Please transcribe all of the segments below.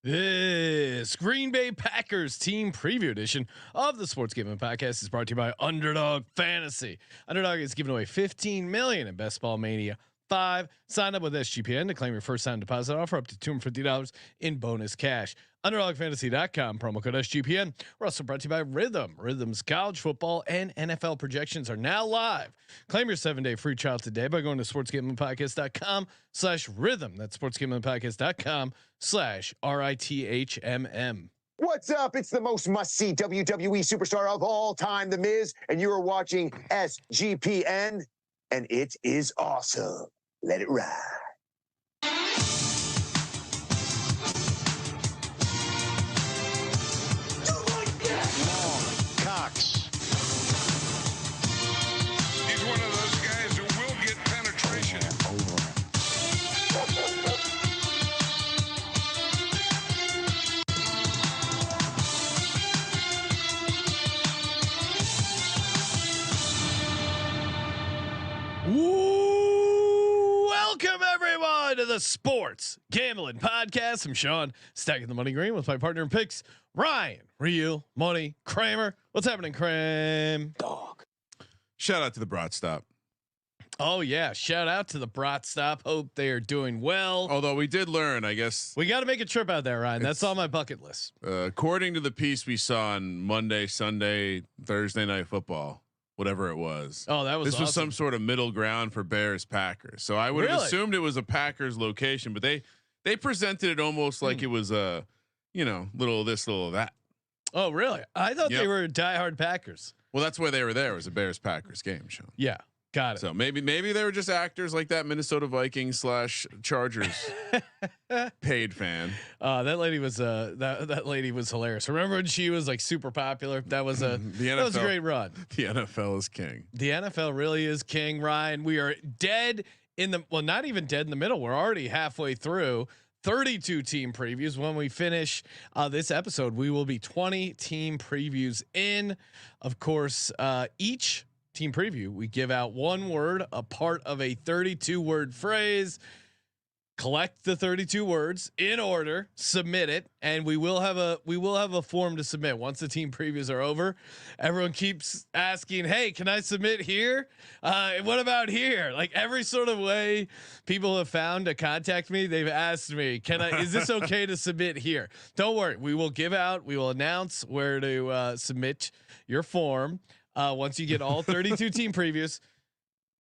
This Green Bay Packers team preview edition of the Sports Gambling Podcast is brought to you by Underdog Fantasy. Underdog is giving away $15 million in Best Ball Mania 5. Sign up with SGPN to claim your first time deposit offer up to $250 in bonus cash. UnderdogFantasy.com, promo code SGPN. We're also brought to you by Rhythm. Rhythm's college football and NFL projections are now live. Claim your 7-day free trial today by going to sportsgamblingpodcast.com/rhythm. That's sportsgamblingpodcast.com/RITHMM. What's up? It's the most must-see WWE superstar of all time, The Miz, and you are watching SGPN, and it is awesome. Let it ride. He's one of those guys who will get penetration. Welcome everyone to the Sports Gambling Podcast. I'm Sean, stacking the money green with my partner in picks, Ryan, Real Money Kramer. What's happening, Kramer? Dog. Shout out to the Brat Stop. Oh yeah, shout out to the Brat Stop. Hope they are doing well. Although we did learn, I guess We got to make a trip out there, Ryan. That's on my bucket list. According to the piece we saw on Monday, Sunday, Thursday Night Football, whatever it was. Oh, that was this was awesome. some sort of middle ground for Bears Packers. So I would have Really? assumed it was a Packers location, but they presented it almost like it was a little of this, little of that. Oh, really? I thought Yep. they were diehard Packers. Well, that's why they were there. It was a Bears Packers game, Sean. Yeah, got it. So maybe they were just actors like that Minnesota Vikings / Chargers paid fan. That lady was that lady was hilarious. Remember when she was like super popular? That was a that was a great run. The NFL is king. The NFL really is king, Ryan. We are dead in the not even dead in the middle. We're already halfway through 32 team previews. When we finish this episode, we will be 20 team previews in. Of course, each team preview, we give out one word, a part of a 32 word phrase. Collect the 32 words in order, submit it, and we will have a form to submit once the team previews are over. Everyone keeps asking, "Hey, can I submit here? What about here?" Like every sort of way people have found to contact me, they've asked me, is this okay to submit here? Don't worry, we will announce where to submit your form once you get all 32 team previews.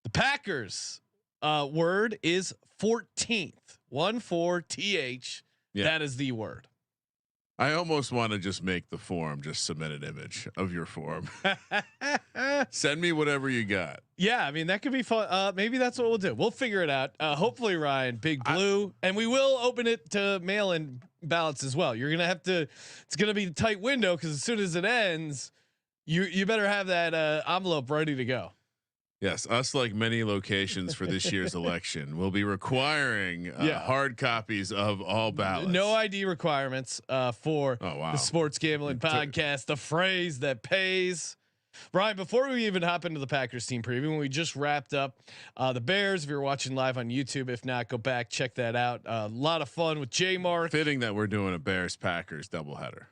The Packers word is 14th. 14th. Yeah. That is the word. I almost want to just make the form, just submit an image of your form. Send me whatever you got. Yeah, I mean that could be fun. Maybe that's what we'll do. We'll figure it out. Hopefully, Ryan, Big Blue, and we will open it to mail-in ballots as well. You're gonna have to. It's gonna be a tight window because as soon as it ends, you better have that envelope ready to go. Yes, us like many locations for this year's election will be requiring hard copies of all ballots. No ID requirements for the Sports Gambling Podcast. The phrase that pays. Brian, before we even hop into the Packers team preview, when we just wrapped up the Bears, if you're watching live on YouTube, if not, go back, check that out. A lot of fun with J Mark. Fitting that we're doing a Bears Packers doubleheader.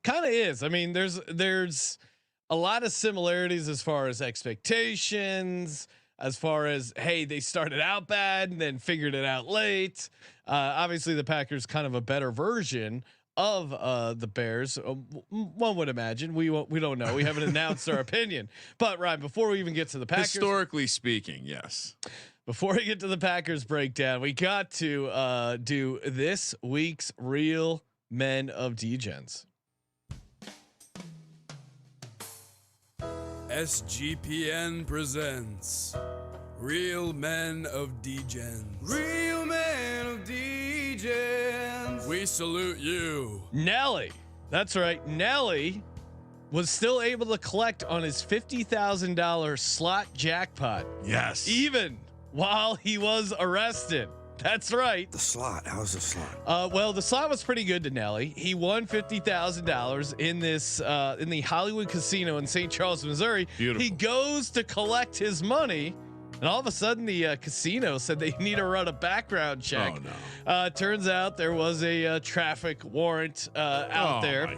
Kind of is. I mean, there's a lot of similarities as far as expectations, as far as, hey, they started out bad and then figured it out late. Obviously the Packers kind of a better version of the Bears. One would imagine. We don't know. We haven't announced our opinion. But Ryan, before we even get to the Packers, historically speaking, yes. Before we get to the Packers breakdown, we got to do this week's Real Men of Degens. SGPN presents Real Men of Degen. Real Men of Degen. We salute you. Nelly. That's right. Nelly was still able to collect on his $50,000 slot jackpot. Yes. Even while he was arrested. That's right. The slot. How's the slot? Well, the slot was pretty good to Nelly. He won $50,000 in this in the Hollywood Casino in St. Charles, Missouri. Beautiful. He goes to collect his money. and all of a sudden the casino said they need to run a background check. Turns out there was a traffic warrant out there.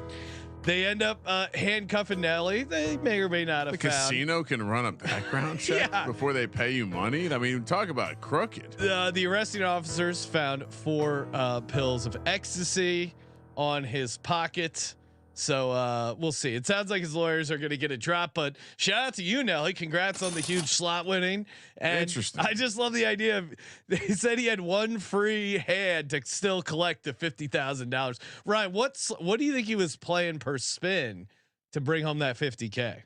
They end up handcuffing Nelly. They may or may not have the found. casino can run a background check before they pay you money. I mean, talk about crooked. The arresting officers found 4 pills of ecstasy on his pocket. So we'll see. It sounds like his lawyers are going to get a drop, but shout out to you, Nelly. Congrats on the huge slot winning. And interesting. I just love the idea of, they said he had one free hand to still collect the $50,000. Ryan, what do you think he was playing per spin to bring home that $50K?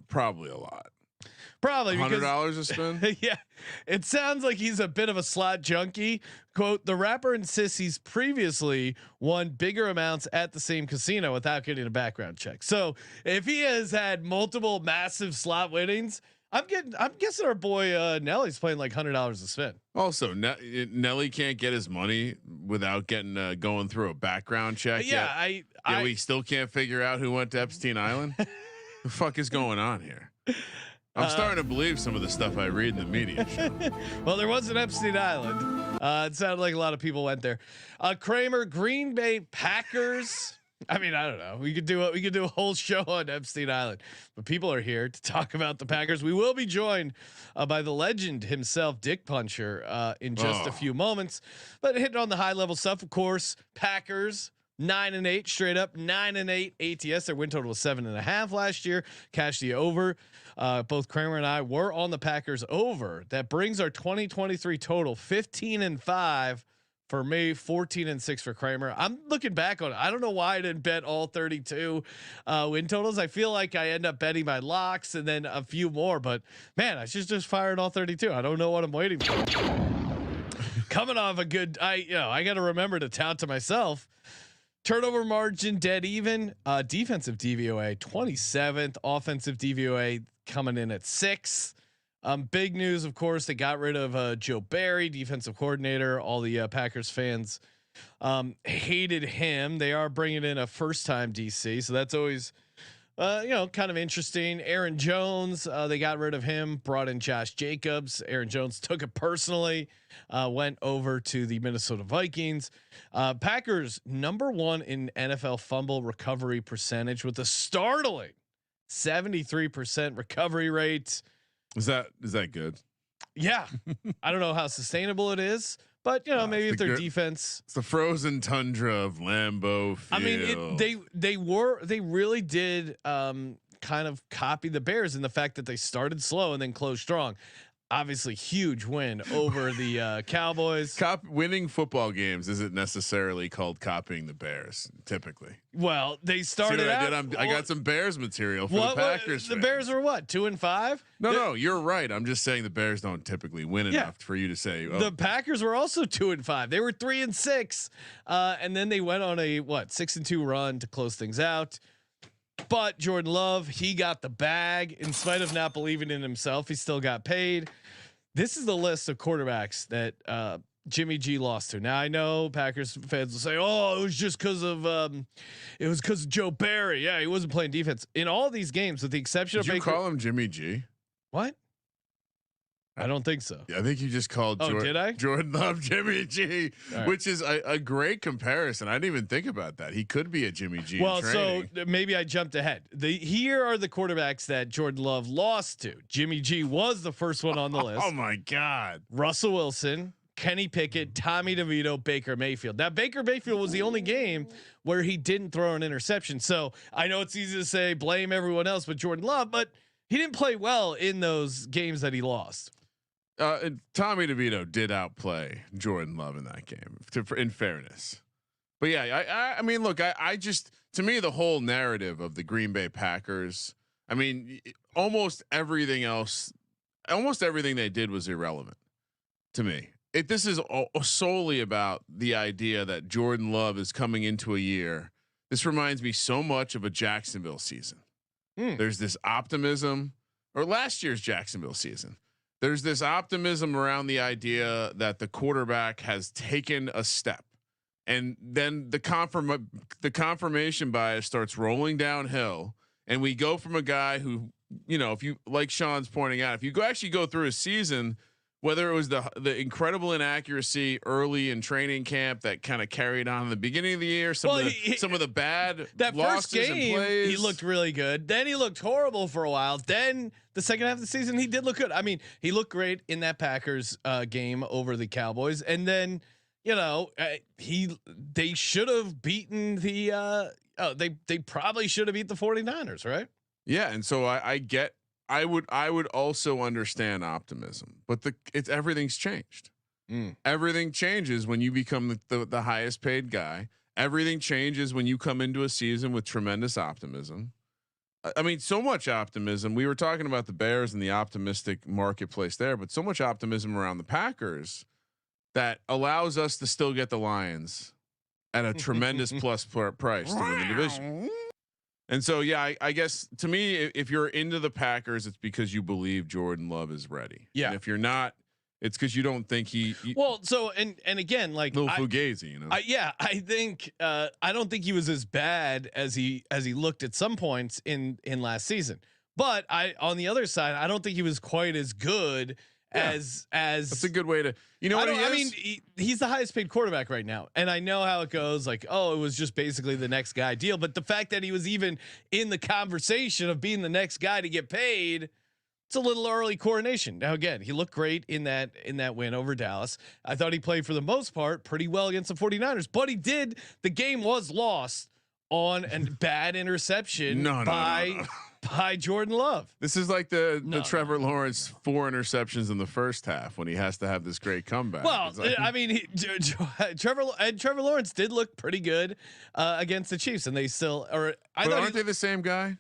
Probably a lot. Probably $100 a spin. Yeah, it sounds like he's a bit of a slot junkie. Quote: the rapper insists he's previously won bigger amounts at the same casino without getting a background check. So if he has had multiple massive slot winnings, I'm guessing our boy Nelly's playing like $100 a spin. Also, Nelly can't get his money without getting going through a background check. Yeah, we still can't figure out who went to Epstein Island. The fuck is going on here? I'm starting to believe some of the stuff I read in the media. Well, there was an Epstein Island. It sounded like a lot of people went there. Kramer, Green Bay Packers. I mean, I don't know. We could do a whole show on Epstein Island, but people are here to talk about the Packers. We will be joined by the legend himself, DikPuncher, in just a few moments. But hitting on the high level stuff, of course, Packers 9-8 straight up, 9-8 ATS. Their win total was 7.5 last year. Cashed the over. Both Kramer and I were on the Packers over. That brings our 2023 total 15-5 for me, 14-6 for Kramer. I'm looking back on it. I don't know why I didn't bet all 32 win totals. I feel like I end up betting my locks and then a few more, but man, I should just fired all 32. I don't know what I'm waiting for. Coming off a good, I got to remember to tout to myself. Turnover margin dead even. Defensive DVOA 27th. Offensive DVOA coming in at 6th. Big news, of course, they got rid of Joe Barry, defensive coordinator. All the Packers fans hated him. They are bringing in a first-time DC, so that's always kind of interesting. Aaron Jones, they got rid of him, brought in Josh Jacobs. Aaron Jones took it personally, went over to the Minnesota Vikings. Packers #1 in NFL fumble recovery percentage with a startling 73% recovery rate. Is that good? Yeah. I don't know how sustainable it is, but maybe if their defense, it's the frozen tundra of Lambeau Field. I mean, they really did kind of copy the Bears in the fact that they started slow and then closed strong. Obviously huge win over the Cowboys. Winning football games isn't necessarily called copying the Bears typically. Well, they started out. I got some Bears material for the Packers. The Bears were what, 2-5? No, you're right. I'm just saying the Bears don't typically win enough for you to say. Oh. The Packers were also 2-5. They were 3-6, and then they went on a 6-2 run to close things out. But Jordan Love, he got the bag in spite of not believing in himself. He still got paid. This is the list of quarterbacks that Jimmy G lost to. Now I know Packers fans will say, "Oh, it was just because of Joe Barry." Yeah, he wasn't playing defense in all these games, with the exception of Did you Baker. call him Jimmy G? What? I don't think so. Yeah, I think you just called did I? Jordan Love Jimmy G, right. Which is a great comparison. I didn't even think about that. He could be a Jimmy G. Well, so maybe I jumped ahead. Here are the quarterbacks that Jordan Love lost to. Jimmy G was the first one on the list. Oh my God. Russell Wilson, Kenny Pickett, Tommy DeVito, Baker Mayfield. Now, Baker Mayfield was the only game where he didn't throw an interception. So I know it's easy to say blame everyone else but Jordan Love, but he didn't play well in those games that he lost. Tommy DeVito did outplay Jordan Love in that game, in fairness. But yeah, I mean, look, I just, to me, the whole narrative of the Green Bay Packers, I mean, almost everything they did was irrelevant to me. This is solely about the idea that Jordan Love is coming into a year. This reminds me so much of a Jacksonville season. There's this optimism, or last year's Jacksonville season. There's this optimism around the idea that the quarterback has taken a step, and then the confirmation bias starts rolling downhill, and we go from a guy who, if you, like Sean's pointing out, if you actually go through a season, whether it was the incredible inaccuracy early in training camp that kind of carried on in the beginning of the year, some of the bad that losses first game, and plays. he looked really good. Then he looked horrible for a while. Then the second half of the season, he did look good. I mean, he looked great in that Packers game over the Cowboys. And then, they should have beaten the they probably should have beat the 49ers, right? Yeah, and so I would also understand optimism, but everything's changed. Everything changes when you become the highest paid guy. Everything changes when you come into a season with tremendous optimism. I mean, so much optimism. We were talking about the Bears and the optimistic marketplace there, but so much optimism around the Packers that allows us to still get the Lions at a tremendous plus price to win the division. And so, yeah, I guess to me, if you're into the Packers, it's because you believe Jordan Love is ready. Yeah. And if you're not, it's because you don't think he well, so and again, like little fugazi, I think I don't think he was as bad as he looked at some points in last season. But on the other side, I don't think he was quite as good as that's a good way to I mean, he's the highest paid quarterback right now, and I know how it goes. Like, it was just basically the next guy deal. But the fact that he was even in the conversation of being the next guy to get paid, it's a little early coronation. Now, again, he looked great in that win over Dallas. I thought he played for the most part pretty well against the 49ers, but he did. The game was lost on a bad interception by Jordan Love. This is like the Trevor Lawrence 4 interceptions in the first half when he has to have this great comeback. Well, I mean, Trevor Lawrence did look pretty good against the Chiefs, and they still are. Aren't they the same guy?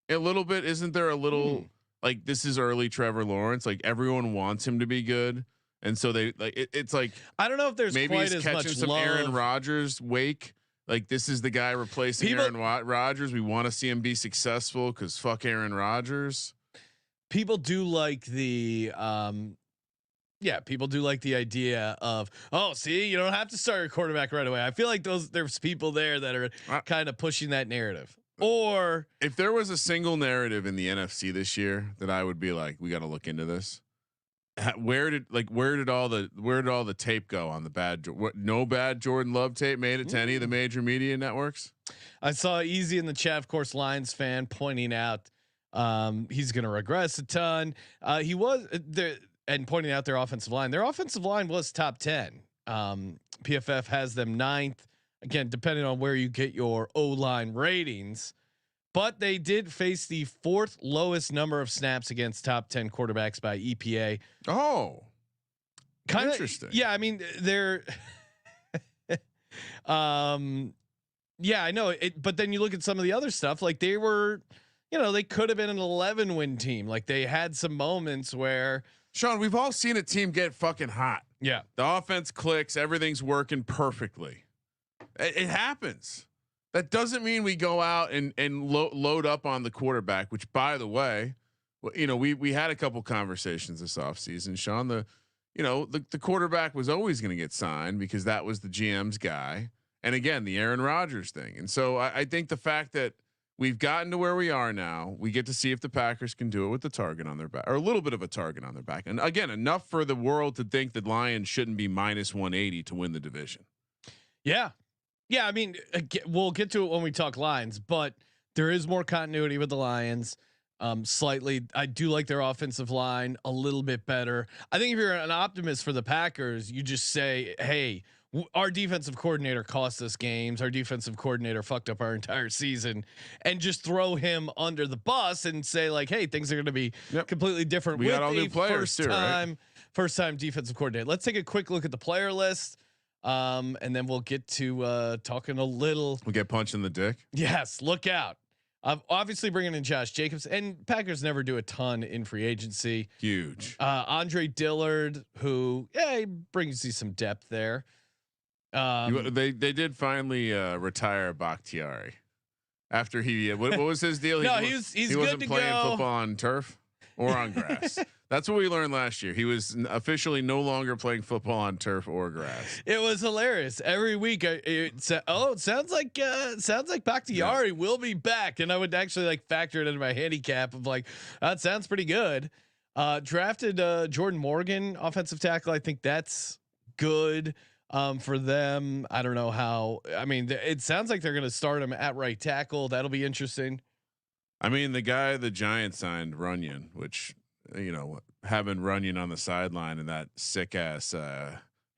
A little bit. Isn't there a little like this is early Trevor Lawrence? Like everyone wants him to be good, and so they like it's like I don't know if there's maybe quite he's as catching much some love. Aaron Rodgers wake. Like this is the guy replacing Aaron Rodgers. We want to see him be successful because fuck Aaron Rodgers. People do like the people do like the idea of see, you don't have to start your quarterback right away. I feel like there's people there that are kind of pushing that narrative. Or if there was a single narrative in the NFC this year that I would be like, we got to look into this. Where did all the tape go on the bad? No bad Jordan Love tape made it to any of the major media networks. I saw Easy in the chat, of course, Lions fan, pointing out he's going to regress a ton. He was there and pointing out their offensive line. Their offensive line was top 10. PFF has them 9th. Again, depending on where you get your O-line ratings. But they did face the 4th lowest number of snaps against top 10 quarterbacks by EPA. Oh, kind of interesting. Yeah, I mean they're, yeah, I know it. But then you look at some of the other stuff, like they were, they could have been an 11-win team. Like they had some moments where Sean, we've all seen a team get fucking hot. Yeah, the offense clicks, everything's working perfectly. It happens. That doesn't mean we go out and load up on the quarterback, which by the way, we had a couple conversations this offseason, Sean, the quarterback was always going to get signed because that was the GM's guy. And again, the Aaron Rodgers thing. And so I think the fact that we've gotten to where we are now, we get to see if the Packers can do it with the target on their back or a little bit of a target on their back. And again, enough for the world to think that Lions shouldn't be minus 180 to win the division. Yeah. Yeah, I mean, we'll get to it when we talk Lions, but there is more continuity with the Lions. Slightly, I do like their offensive line a little bit better. I think if you're an optimist for the Packers, you just say, "Hey, our defensive coordinator cost us games. Our defensive coordinator fucked up our entire season," and just throw him under the bus and say, "Like, hey, things are going to be completely different." We got all new players too, right? First time defensive coordinator. Let's take a quick look at the player list. And then we'll get to talking a little. We'll get punched in the dick. Yes, look out. Obviously bringing in Josh Jacobs, and Packers never do a ton in free agency. Huge. Andre Dillard, who he brings you some depth there. They did finally retire Bakhtiari after he what was his deal? No, he wasn't playing football on turf or on grass. That's what we learned last year. He was officially no longer playing football on turf or grass. It was hilarious. Every week, it sounds like Bakhtiari will be back, and I would actually like factor it into my handicap of like that sounds pretty good. Drafted Jordan Morgan, offensive tackle. I think that's good for them. I don't know how. I mean, it sounds like they're going to start him at right tackle. That'll be interesting. I mean, the guy the Giants signed, Runyon, which having Runyon on the sideline and that sick ass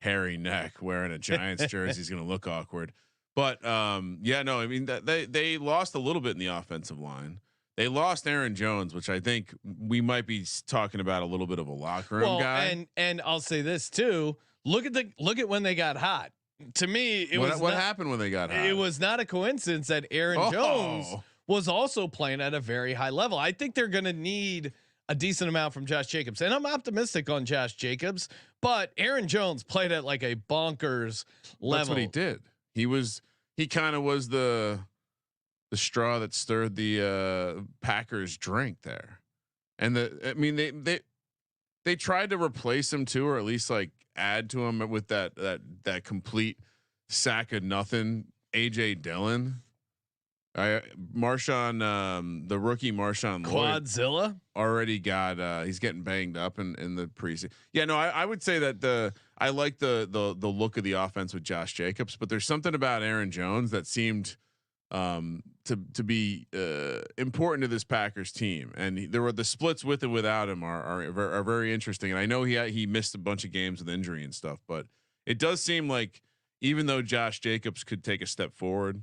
hairy neck wearing a Giants jersey is going to look awkward. But I mean they lost a little bit in the offensive line. They lost Aaron Jones, which I think we might be talking about a little bit of a locker room guy. And I'll say this too. Look at when they got hot. To me, what happened when they got hot? It was not a coincidence that Aaron Jones was also playing at a very high level. I think they're going to need a decent amount from Josh Jacobs, and I'm optimistic on Josh Jacobs. But Aaron Jones played at like a bonkers level. That's what he did. He kind of was the straw that stirred the Packers drink there. And they tried to replace him too, or at least like add to him with that complete sack of nothing. AJ Dillon, Marshawn, the rookie Marshawn Quadzilla already got he's getting banged up in the preseason. Yeah, no, I would say that I like the look of the offense with Josh Jacobs, but there's something about Aaron Jones that seemed to be important to this Packers team, and there were the splits with and without him are very interesting. And I know he missed a bunch of games with injury and stuff, but it does seem like even though Josh Jacobs could take a step forward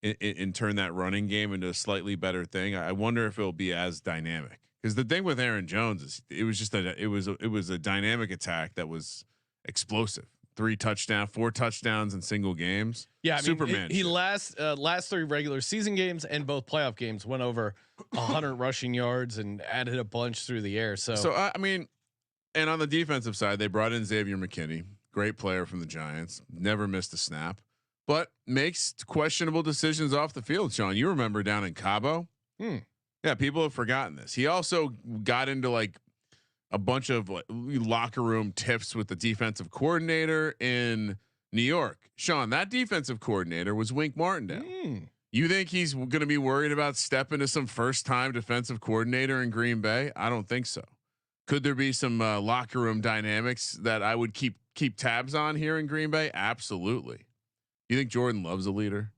and turn that running game into a slightly better thing, I wonder if it'll be as dynamic. Because the thing with Aaron Jones is it was a dynamic attack that was explosive. 4 touchdowns in single games. Yeah, I mean, Superman. He last 3 regular season games and both playoff games went over 100 rushing yards and added a bunch through the air. So I mean, and on the defensive side, they brought in Xavier McKinney, great player from the Giants, never missed a snap, but makes questionable decisions off the field. Sean, you remember down in Cabo? Yeah, people have forgotten this. He also got into like a bunch of locker room tiffs with the defensive coordinator in New York. Sean, that defensive coordinator was Wink Martindale. You think he's going to be worried about stepping to some first-time defensive coordinator in Green Bay? I don't think so. Could there be some locker room dynamics that I would keep tabs on here in Green Bay? Absolutely. You think Jordan Love's a leader?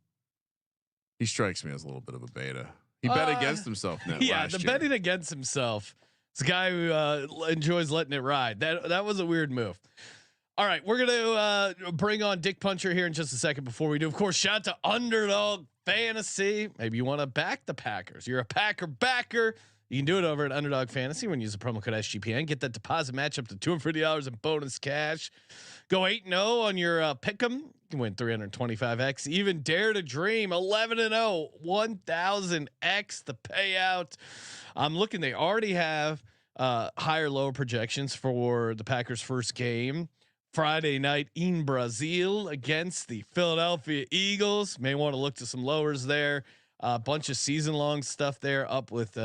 He strikes me as a little bit of a beta. He bet against himself now. Yeah, the betting against himself. It's a guy who enjoys letting it ride. That was a weird move. All right, we're gonna bring on DikPuncher here in just a second. Before we do, of course, shout out to Underdog Fantasy. Maybe you want to back the Packers. You're a Packer backer. You can do it over at Underdog Fantasy when you use the promo code SGPN. Get that deposit match up to $250 in bonus cash. Go 8-0 on your pick'em. You can win 325x. Even dare to dream 11-0, 1000x the payout. I'm looking. They already have higher lower projections for the Packers' first game Friday night in Brazil against the Philadelphia Eagles. May want to look to some lowers there. A bunch of season long stuff there up with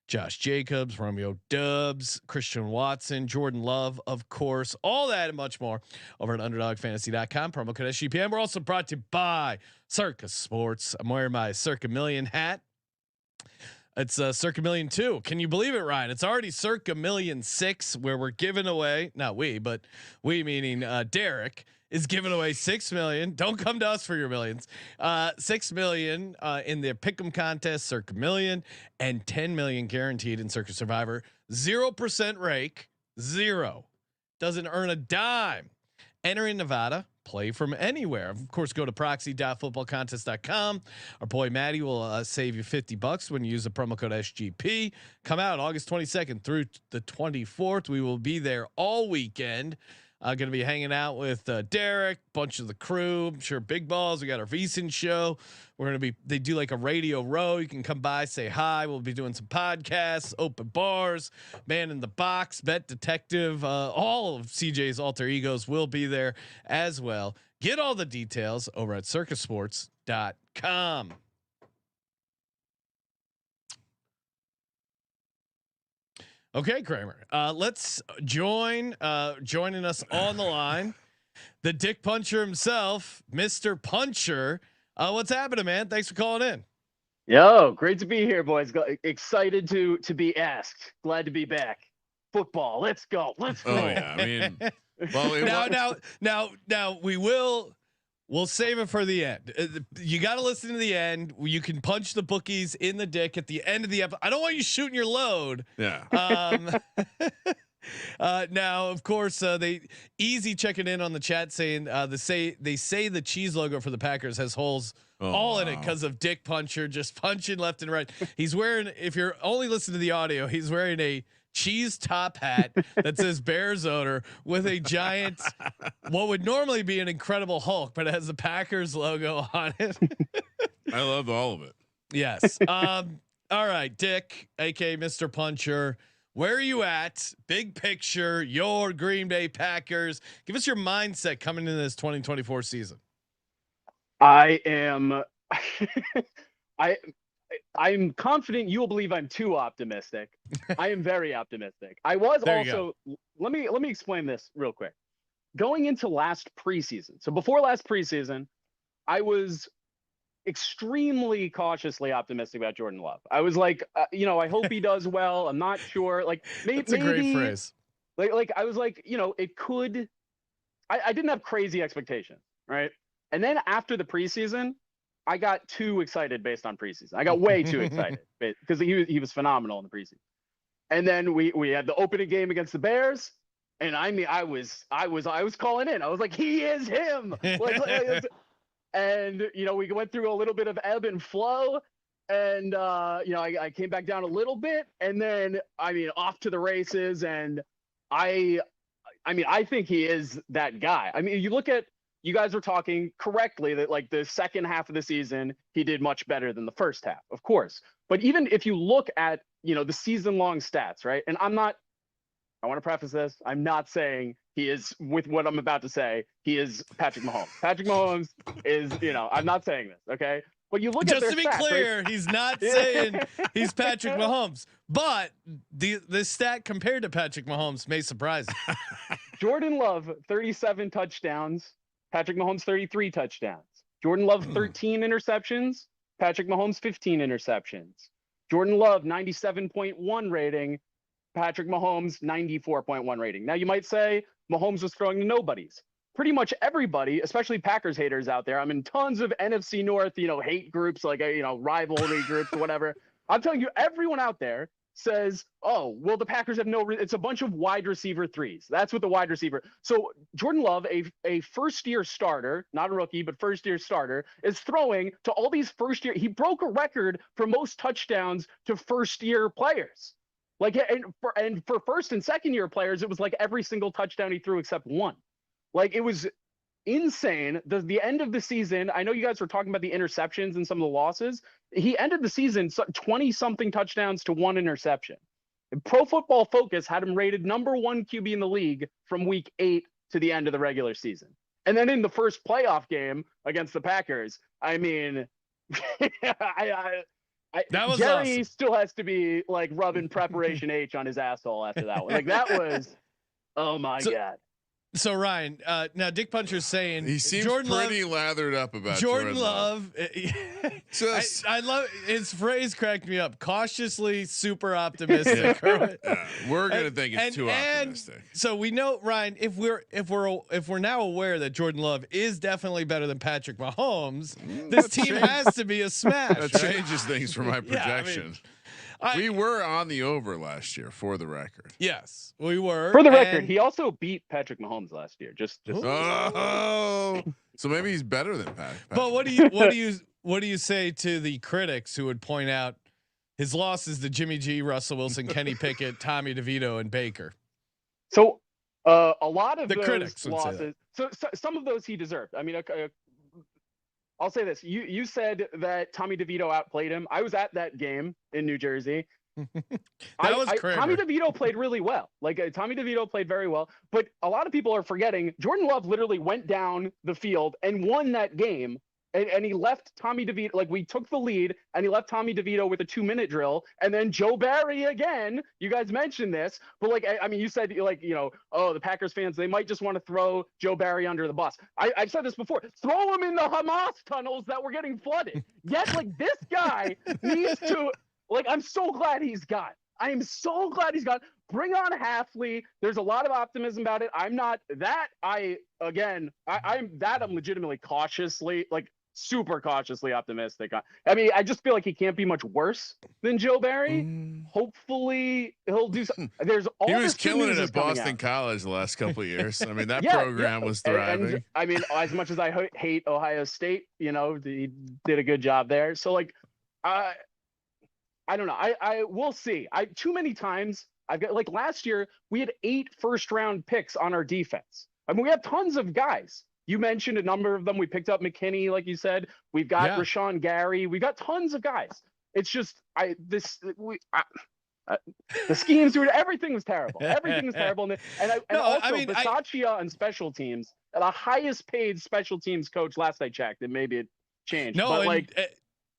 Josh Jacobs, Romeo Dubs, Christian Watson, Jordan Love, of course, all that and much more over at underdogfantasy.com. Promo code SGPN. We're also brought to you by Circa Sports. I'm wearing my Circa Million hat. It's Circa Million 2. Can you believe it, Ryan? It's already Circa Million 6, where we're giving away, not we, but we meaning Derek is giving away 6 million. Don't come to us for your millions. 6 million in the pick'em contest, Circa Million, and 10 million guaranteed in Circa Survivor. 0% rake, 0. Doesn't earn a dime. Enter in Nevada. Play from anywhere. Of course, go to proxy.footballcontest.com. Our boy Maddie will save you $50 when you use the promo code SGP. Come out August 22nd through the 24th. We will be there all weekend. Going to be hanging out with Derek, bunch of the crew. I'm sure Big Balls. We got our VSiN show. We're going to be, they do like a radio row. You can come by, say hi. We'll be doing some podcasts, open bars, Man in the Box, Bet Detective. All of CJ's alter egos will be there as well. Get all the details over at circusports.com. Okay, Kramer. Let's joining us on the line, the DikPuncher himself, Mr. Puncher. What's happening, man? Thanks for calling in. Yo, great to be here, boys. Excited to be asked. Glad to be back. football. Let's go. Let's go. Oh yeah, I mean, well, now we'll save it for the end. You got to listen to the end. You can punch the bookies in the dick at the end of the episode. I don't want you shooting your load. Yeah. Now, of course, they easy checking in on the chat saying they say the cheese logo for the Packers has holes all in it because of DikPuncher just punching left and right. He's wearing, if you're only listening to the audio, he's wearing a cheese top hat that says Bears owner with a giant, what would normally be an Incredible Hulk, but it has the Packers logo on it. I love all of it. Yes. All right, Dick, aka Mr. Puncher. Where are you at? Big picture, your Green Bay Packers. Give us your mindset coming into this 2024 season. I am I'm confident you will believe I'm too optimistic. I am very optimistic. I was also, let me explain this real quick. Going into last preseason. So before last preseason, I was extremely cautiously optimistic about Jordan Love. I was like, I hope he does well. I'm not sure. Like maybe that's a great phrase. Like I was like, it could. I didn't have crazy expectations, right? And then after the preseason, I got too excited based on preseason. I got way too excited because he was phenomenal in the preseason. And then we had the opening game against the Bears, and I mean I was calling in. I was like, he is him. And we went through a little bit of ebb and flow, and I came back down a little bit, and then off to the races. And I think he is that guy. I mean, you guys were talking correctly that like the second half of the season he did much better than the first half, of course. But even if you look at the season-long stats, right? And I want to preface this. I'm not saying he is, with what I'm about to say, he is Patrick Mahomes. Patrick Mahomes is, I'm not saying this, okay? But you look just at their to be stats, clear, right? he's not saying he's Patrick Mahomes, but the stat compared to Patrick Mahomes may surprise you. Jordan Love, 37 touchdowns. Patrick Mahomes, 33 touchdowns. Jordan Love, 13 interceptions. Patrick Mahomes, 15 interceptions. Jordan Love, 97.1 rating. Patrick Mahomes, 94.1 rating. Now you might say Mahomes was throwing to nobodies. Pretty much everybody, especially Packers haters out there. I'm in tons of NFC North, hate groups, like, rivalry groups or whatever. I'm telling you, everyone out there says, oh, well, the Packers have it's a bunch of wide receiver threes. That's what the wide receiver. So Jordan Love, a first-year starter, not a rookie, but first-year starter, is throwing to all these first-year. He broke a record for most touchdowns to first-year players. Like, and for first and second-year players, it was like every single touchdown he threw except one. Like, it was insane. The end of the season, I know you guys were talking about the interceptions and some of the losses. He ended the season 20-something touchdowns to one interception. And Pro Football Focus had him rated number 1 QB in the league from week 8 to the end of the regular season. And then in the first playoff game against the Packers, I mean, that was Jerry awesome. Still has to be like rubbing preparation H on his asshole after that one. Like that was, oh my God. So Ryan, now DikPuncher's saying he seems Jordan pretty lathered up about Jordan Love. I love his phrase. Cracked me up. Cautiously super optimistic. Yeah, we're gonna think it's too optimistic. So we know, Ryan, if we're now aware that Jordan Love is definitely better than Patrick Mahomes, this team has to be a smash. That changes things for my projection. We were on the over last year, for the record. Yes, we were. For the record, he also beat Patrick Mahomes last year. Just oh, so maybe he's better than Patrick. But what do you say to the critics who would point out his losses to Jimmy G, Russell Wilson, Kenny Pickett, Tommy DeVito, and Baker? So a lot of the those critics losses. So some of those he deserved. I mean, I'll say this. You said that Tommy DeVito outplayed him. I was at that game in New Jersey. Tommy DeVito played really well. Like Tommy DeVito played very well. But a lot of people are forgetting Jordan Love literally went down the field and won that game. And he left Tommy DeVito, like we took the lead and he left Tommy DeVito with a 2-minute drill. And then Joe Barry again, you guys mentioned this, but like, I mean, you said like, oh, the Packers fans, they might just want to throw Joe Barry under the bus. I've said this before, throw him in the Hamas tunnels that were getting flooded. Yet like this guy needs to, like, I'm so glad he's gone. am so glad he's gone. Bring on Halfley. There's a lot of optimism about it. I'm legitimately cautiously, like super cautiously optimistic. I mean, I just feel like he can't be much worse than Joe Barry. Hopefully he'll do something. There's all he this was killing it news at Boston College the last couple of years. I mean, that Yeah, program was thriving. And, I mean, as much as I hate Ohio State, you know, he did a good job there. So like, I don't know. I will see. Too many times I've got, like, last year we had 8 first-round picks on our defense. I mean, we have tons of guys. You mentioned a number of them. We picked up McKinney, like you said. We've got Rashawn Gary. We got tons of guys. It's just the schemes were, everything was terrible. Everything was terrible. And also Bisaccia on special teams, the highest paid special teams coach last I checked, and maybe it changed. No, but like.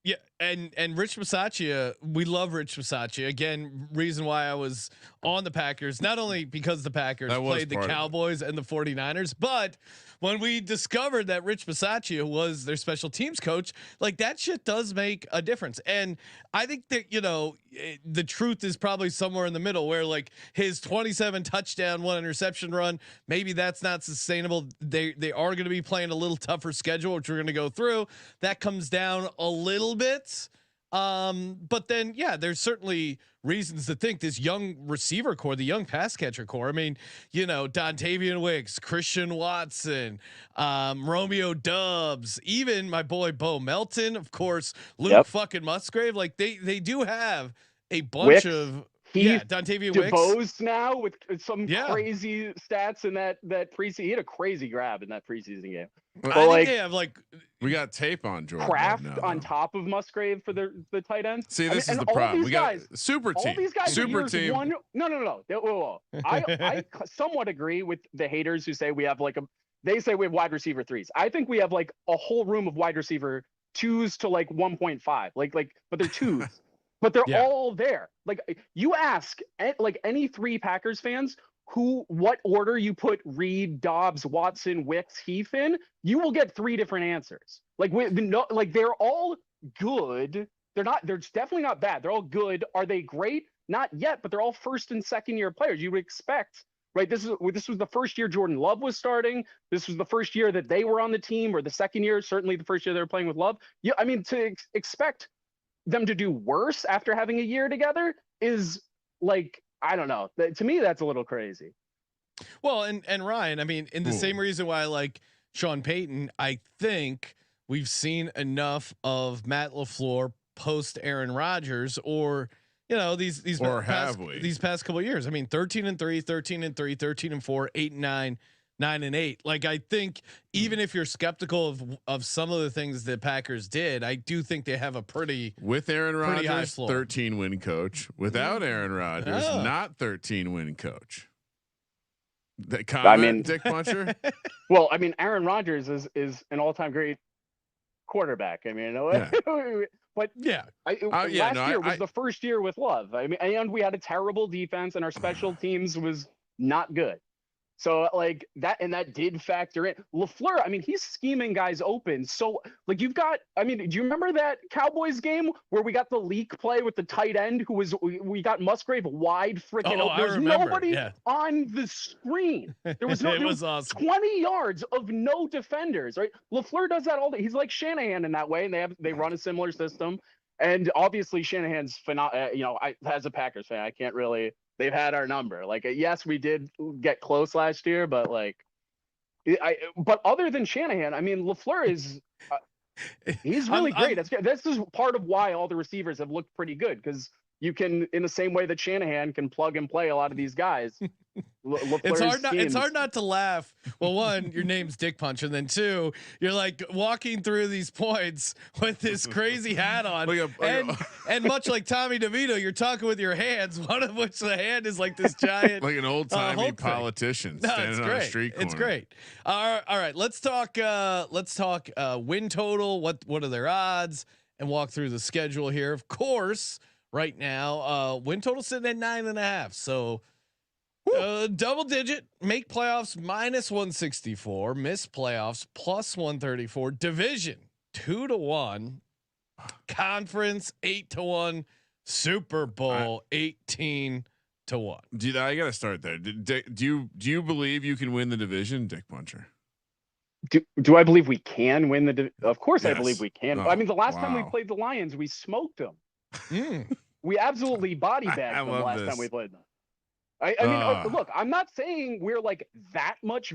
Yeah, and Rich Bisaccia, we love Rich Bisaccia. Again, reason why I was on the Packers, not only because the Packers played the Cowboys and the 49ers, but when we discovered that Rich Bisaccia was their special teams coach, like that shit does make a difference. And I think that, you know, the truth is probably somewhere in the middle, where like his 27 touchdown, 1 interception run, maybe that's not sustainable. They are going to be playing a little tougher schedule, which we're going to go through. That comes down a little bit. But then, yeah, there's certainly reasons to think this young receiver core, the young pass catcher core. I mean, you know, Dontavian Wicks, Christian Watson, Romeo Dubs, even my boy Bo Melton, of course, Luke fucking Musgrave. Like they do have a bunch of Dontavian Wicks. DeBose now with some crazy stats in that preseason. He had a crazy grab in that preseason game. But I think they have like, we got tape on Jordan Kraft now, on top of Musgrave for the tight ends. See, this is the problem. We got super team. All these guys super team. No. Whoa. I somewhat agree with the haters who say we have like they say we have wide receiver 3s. I think we have like a whole room of wide receiver 2s to like 1.5. Like, but they're 2s. But they're all there. Like, you ask like any 3 Packers fans what order you put Reed, Dobbs, Watson, Wicks, Heath in, you will get 3 different answers. Like they're all good. They're definitely not bad. They're all good. Are they great? Not yet, but they're all first and second year players. You would expect, right? This was the first year Jordan Love was starting. This was the first year that they were on the team, or the second year, certainly the first year they were playing with Love. Yeah, I mean, to expect them to do worse after having a year together is like, I don't know. To me, that's a little crazy. Well, and Ryan, I mean, in the same reason why I like Sean Payton, I think we've seen enough of Matt LaFleur post Aaron Rodgers, or you know, these past couple of years. I mean, 13-3, 13-3, 13-4, 8-9. 9-8. Like, I think even if you're skeptical of some of the things that Packers did, I do think they have a pretty, with Aaron Rodgers, 13 win coach. Without Aaron Rodgers, not 13 win coach. That comment, DikPuncher. Well, I mean, Aaron Rodgers is an all-time great quarterback. I mean, but last year was the first year with Love. I mean, and we had a terrible defense, and our special teams was not good. So like that, and that did factor in. LaFleur, I mean, he's scheming guys open. So like do you remember that Cowboys game where we got the leak play with the tight end we got Musgrave wide freaking open? There was nobody on the screen. There was no, it was awesome. 20 yards of no defenders, right? LaFleur does that all day. He's like Shanahan in that way, and they run a similar system. And obviously Shanahan's as a Packers fan, I can't really. They've had our number. Like, yes, we did get close last year, but like, but other than Shanahan, I mean, LaFleur is he's really great. This is part of why all the receivers have looked pretty good, because you can, in the same way that Shanahan can plug and play a lot of these guys. It's hard not to laugh. Well, one, your name's DikPuncher, and then 2, you're like walking through these points with this crazy hat on, and much like Tommy DeVito, you're talking with your hands. One of which the hand is like this giant, like an old timey politician standing on a street corner. It's great. All right, let's talk win total. What are their odds, and walk through the schedule here. Of course, right now, win total sitting at 9.5. So. Double digit, make playoffs -164, miss playoffs +134, division 2-1, conference 8-1, Super Bowl 18-1. Dude, I got to start there. Do you believe you can win the division, DikPuncher? Do I believe we can win of course, Yes. I believe we can. Oh, I mean, the last time we wow. played the Lions, we smoked them. Mm. We absolutely body I bagged them love last this. time we played them. I mean, look, I'm not saying we're like that much.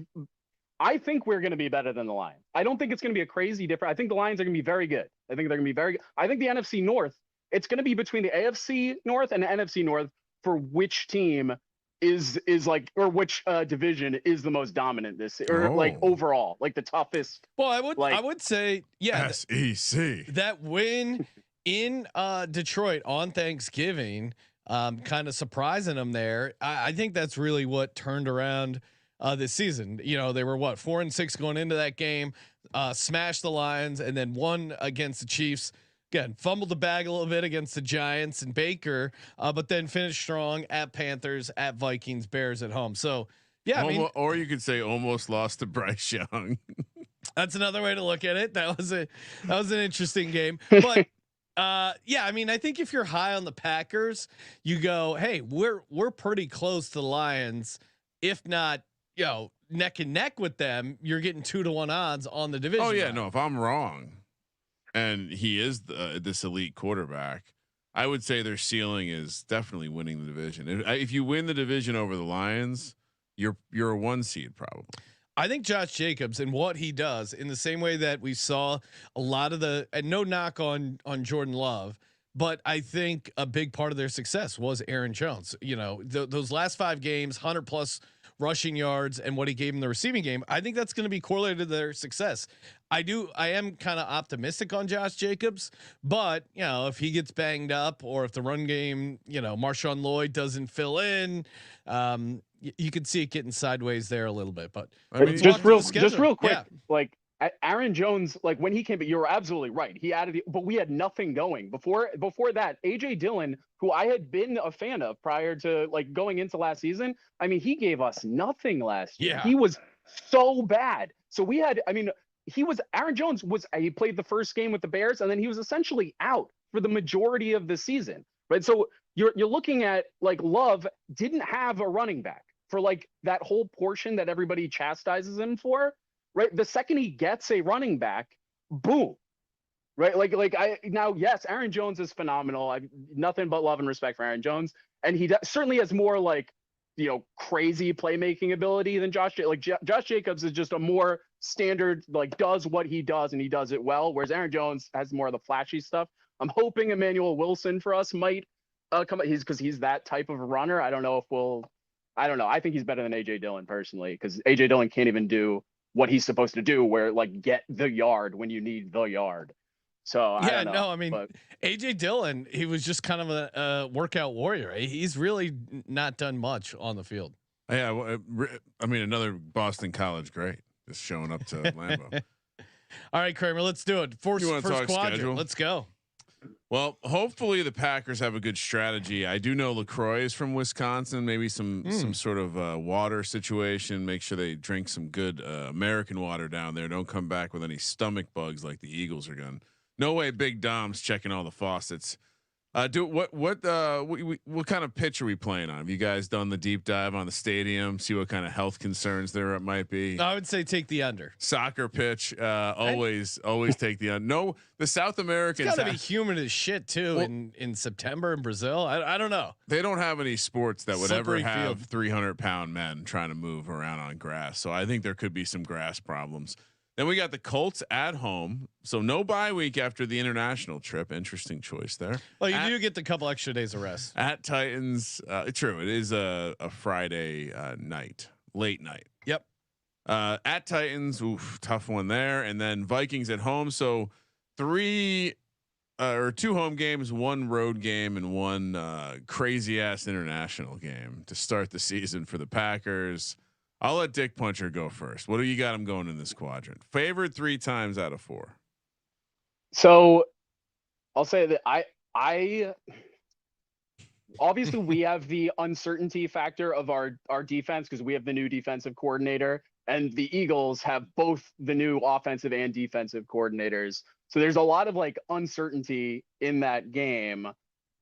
I think we're going to be better than the Lions. I don't think it's going to be a crazy difference. I think the Lions are going to be very good. I think they're going to be very good. I think the NFC North, it's going to be between the AFC North and the NFC North for which team is like, or which division is the most dominant this, or like overall, like the toughest. Well, I would say, yeah, SEC. That win in Detroit on Thanksgiving, kind of surprising them there. I think that's really what turned around this season. You know, they were 4-6 going into that game, smashed the Lions, and then won against the Chiefs. Again, fumbled the bag a little bit against the Giants and Baker, but then finished strong at Panthers, at Vikings, Bears at home. So yeah, I mean, or you could say almost lost to Bryce Young. That's another way to look at it. That was an interesting game, but yeah, I mean, I think if you're high on the Packers, you go, hey, we're pretty close to the Lions, if not, neck and neck with them. You're getting 2-1 odds on the division. Oh yeah, line. no, if I'm wrong, and he is this elite quarterback, I would say their ceiling is definitely winning the division. If you win the division over the Lions, you're a 1 seed probably. I think Josh Jacobs and what he does, in the same way that we saw a lot of and no knock on Jordan Love, but I think a big part of their success was Aaron Jones. You know, those last 5 games, 100+ rushing yards, and what he gave in the receiving game. I think that's going to be correlated to their success. I am kind of optimistic on Josh Jacobs, but if he gets banged up, or if the run game, Marshawn Lloyd doesn't fill in, you could see it getting sideways there a little bit. But I mean, just real quick, yeah. like Aaron Jones, like when he came, but you're absolutely right. He added, but we had nothing going before that. AJ Dillon, who I had been a fan of prior to like going into last season, I mean, he gave us nothing last year. Yeah. He was so bad. So we had, I mean, Aaron Jones he played the first game with the Bears, and then he was essentially out for the majority of the season, right? So you're looking at like Love didn't have a running back for like that whole portion that everybody chastises him for. Right. The second he gets a running back, boom. Right. Yes, Aaron Jones is phenomenal. I've nothing but love and respect for Aaron Jones. And he certainly has more like, crazy playmaking ability than Josh. Like Josh Jacobs is just a more standard, like does what he does and he does it well. Whereas Aaron Jones has more of the flashy stuff. I'm hoping Emmanuel Wilson for us might come. Because he's that type of runner. I don't know. I think he's better than AJ Dillon personally, because AJ Dillon can't even do what he's supposed to do, where like get the yard when you need the yard. So yeah, I don't know, I mean, AJ Dillon, he was just kind of a workout warrior. He's really not done much on the field. Yeah, well, I mean, another Boston College great just showing up to Lambeau. All right, Kramer, let's do it. First quadrant. Schedule? Let's go. Well, hopefully the Packers have a good strategy. I do know LaCroix is from Wisconsin. Maybe some sort of water situation. Make sure they drink some good American water down there. Don't come back with any stomach bugs like the Eagles are going. No way, Big Dom's checking all the faucets. What kind of pitch are we playing on? Have you guys done the deep dive on the stadium? See what kind of health concerns there might be? I would say take the under. Soccer pitch, always take the under. No, the South Americans. It's got to be humid as shit too in September in Brazil. I don't know. They don't have any sports that would Slippery ever have field. 300-pound men trying to move around on grass. So I think there could be some grass problems. Then we got the Colts at home, so no bye week after the international trip. Interesting choice there. Well, you do get the couple extra days of rest. At Titans, true. It is a Friday night, late night. Yep. At Titans, tough one there, and then Vikings at home. So 2 home games, 1 road game, and 1 crazy ass international game to start the season for the Packers. I'll let DikPuncher go first. What do you got him going in this quadrant? Favored 3 times out of 4. So I'll say that I obviously we have the uncertainty factor of our defense, because we have the new defensive coordinator, and the Eagles have both the new offensive and defensive coordinators. So there's a lot of like uncertainty in that game.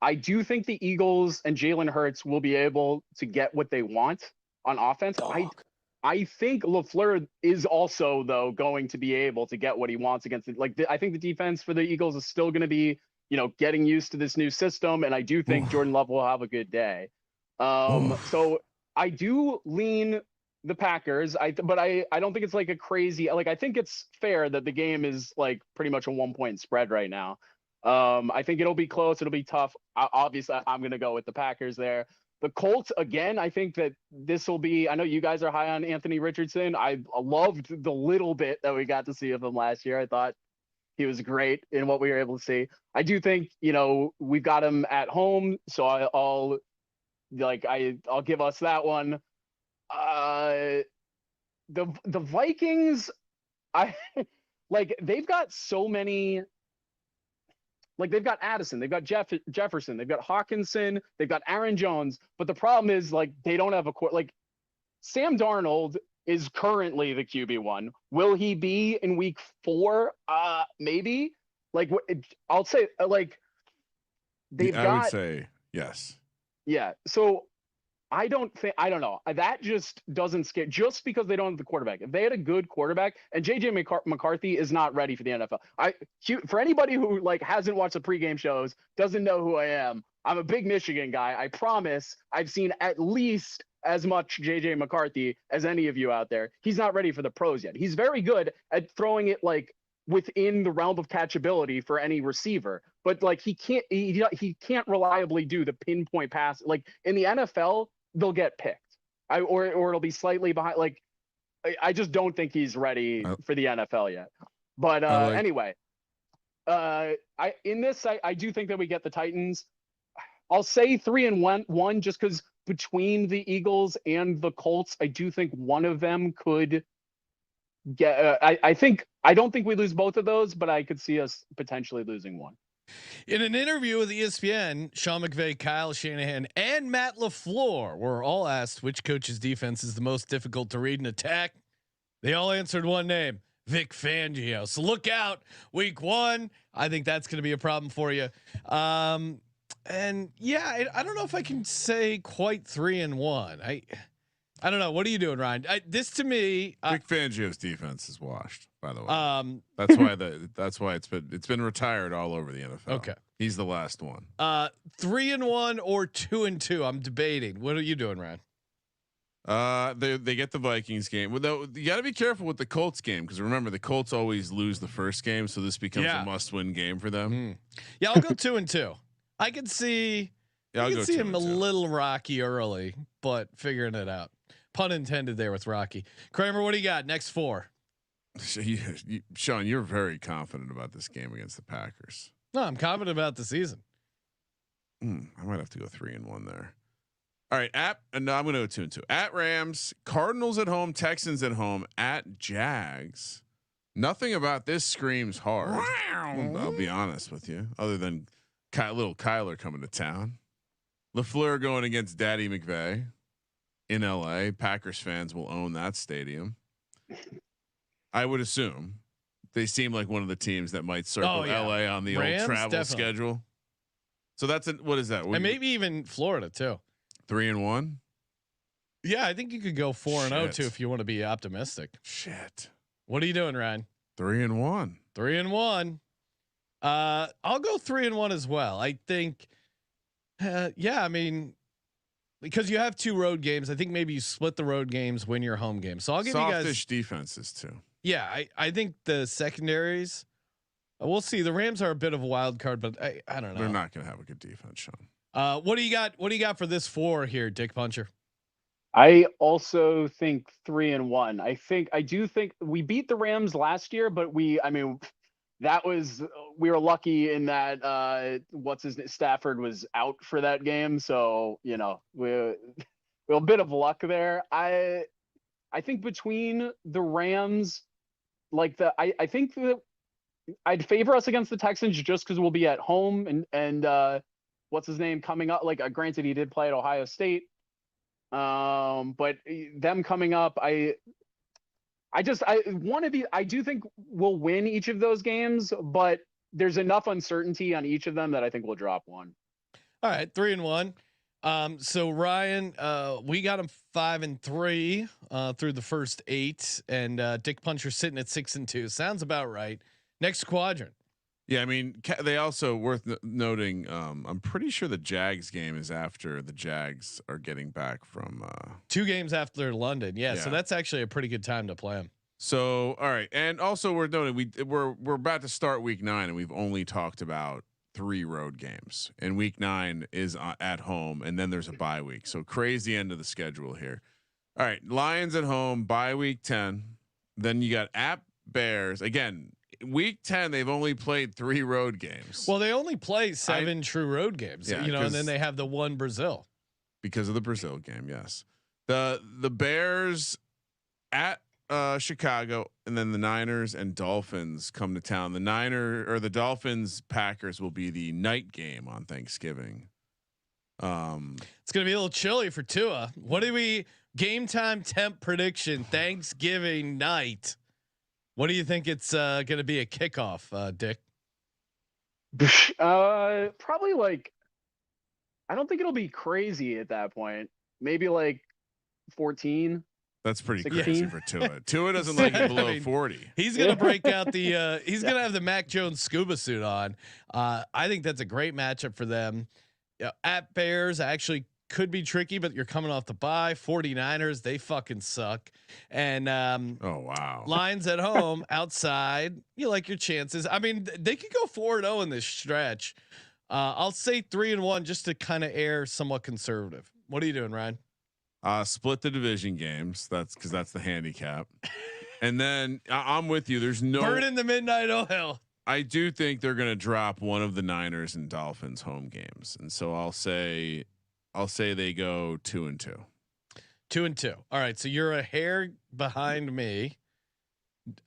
I do think the Eagles and Jalen Hurts will be able to get what they want on offense. I think LaFleur is also, though, going to be able to get what he wants against it. Like, I think the defense for the Eagles is still going to be, getting used to this new system. And I do think Jordan Love will have a good day. So I do lean the Packers. But I don't think it's like a crazy, like, I think it's fair that the game is like pretty much a 1-point spread right now. I think it'll be close. It'll be tough. Obviously, I'm going to go with the Packers there. The Colts, again, I think that this will be, I know you guys are high on Anthony Richardson. I loved the little bit that we got to see of him last year. I thought he was great in what we were able to see. I do think, we've got him at home. So I'll give us that one. The Vikings, they've got so many. Like, they've got Addison, they've got Jefferson, they've got Hawkinson, they've got Aaron Jones. But the problem is, like, they don't have Sam Darnold is currently the QB1. Will he be in week 4? Maybe. I'll say, I would say yes. Yeah. So I don't know. That just doesn't scare, just because they don't have the quarterback. If they had a good quarterback, and JJ McCarthy is not ready for the NFL. For anybody who hasn't watched the pregame shows, doesn't know who I am, I'm a big Michigan guy. I promise I've seen at least as much JJ McCarthy as any of you out there. He's not ready for the pros yet. He's very good at throwing it within the realm of catchability for any receiver, but he can't reliably do the pinpoint pass. In the NFL, they'll get picked, or it'll be slightly behind. I just don't think he's ready for the NFL yet. But anyway, I do think that we get the Titans. I'll say 3-1 just because between the Eagles and the Colts, I do think one of them could get. I don't think we lose both of those, but I could see us potentially losing one. In an interview with ESPN, Sean McVay, Kyle Shanahan, and Matt LaFleur were all asked which coach's defense is the most difficult to read and attack. They all answered one name, Vic Fangio. So look out, week 1. I think that's going to be a problem for you. And yeah, I don't know if I can say quite 3-1. I don't know. What are you doing, Ryan? This to me, Vic Fangio's defense is washed. By the way, that's why it's been retired all over the NFL. Okay, he's the last one. 3-1 or 2-2. I'm debating. What are you doing, Ryan? They get the Vikings game. Well, though, you got to be careful with the Colts game because remember the Colts always lose the first game, so this becomes a must-win game for them. Yeah, I'll go 2-2. I can see. Yeah, I can see him a little rocky early, but figuring it out. Pun intended there with Rocky. Kramer, what do you got? Next 4. Sean, you're very confident about this game against the Packers. No, I'm confident about the season. I might have to go 3-1 there. All right, I'm going to go 2-2. At Rams, Cardinals at home, Texans at home, at Jags. Nothing about this screams hard. I'll be honest with you, other than little Kyler coming to town. LaFleur going against Daddy McVay in LA. Packers fans will own that stadium. I would assume they seem like one of the teams that might circle LA on the Rams, old travel schedule. So that's what is that? And maybe even Florida too. 3-1. Yeah, I think you could go 4-0 too if you want to be optimistic. Shit. What are you doing, Ryan? 3-1. 3-1. I'll go 3-1 as well. I think. I mean, because you have 2 road games, I think maybe you split the road games, win your home game. So I'll give you guys softish defenses too. Yeah, I think the secondaries. We'll see. The Rams are a bit of a wild card, but I don't know. They're not going to have a good defense, Sean. What do you got? What do you got for this 4 here, DikPuncher? I also think 3-1. I do think we beat the Rams last year, but we were lucky in that Stafford was out for that game, so we a bit of luck there. I think between the Rams, I think that I'd favor us against the Texans just because we'll be at home and what's his name coming up. Granted, he did play at Ohio State, but them coming up, I do think we'll win each of those games, but there's enough uncertainty on each of them that I think we'll drop one. All right, 3-1. So Ryan, we got him 5-3 through the first 8, and DikPuncher sitting at 6-2. Sounds about right. Next quadrant. Yeah, I mean, they also worth noting. I'm pretty sure the Jags game is after the Jags are getting back from 2 games after London. Yeah, so that's actually a pretty good time to play them. So all right, and also we're noting we're about to start week 9, and we've only talked about 3 road games, and week 9 is at home, and then there's a bye week. So crazy end of the schedule here. All right, Lions at home, bye week 10. Then you got at Bears again. Week 10, they've only played 3 road games. Well, they only play 7 true road games, yeah, and then they have the one Brazil because of the Brazil game. Yes, the Bears at Chicago, and then the Niners and Dolphins come to town. The Dolphins Packers will be the night game on Thanksgiving. It's gonna be a little chilly for Tua. What do we game time temp prediction Thanksgiving night? What do you think it's going to be a kickoff, Dick? Probably like, I don't think it'll be crazy at that point. Maybe like 14. That's pretty 16? crazy for Tua. Tua doesn't like it below 40. He's going to break out the. He's going to have the Mac Jones scuba suit on. I think that's a great matchup for them. At Bears, actually could be tricky, but you're coming off the bye. 49ers, they fucking suck. And oh wow, Lions at home, outside. You like your chances. I mean, they could go 4-0 in this stretch. I'll say 3-1 just to kind of err somewhat conservative. What are you doing, Ryan? Split the division games. That's because that's the handicap. And then I'm with you. There's no burn in the midnight oil. I do think they're going to drop one of the Niners and Dolphins home games, and so I'll say they go 2-2. 2-2. All right, so you're a hair behind me.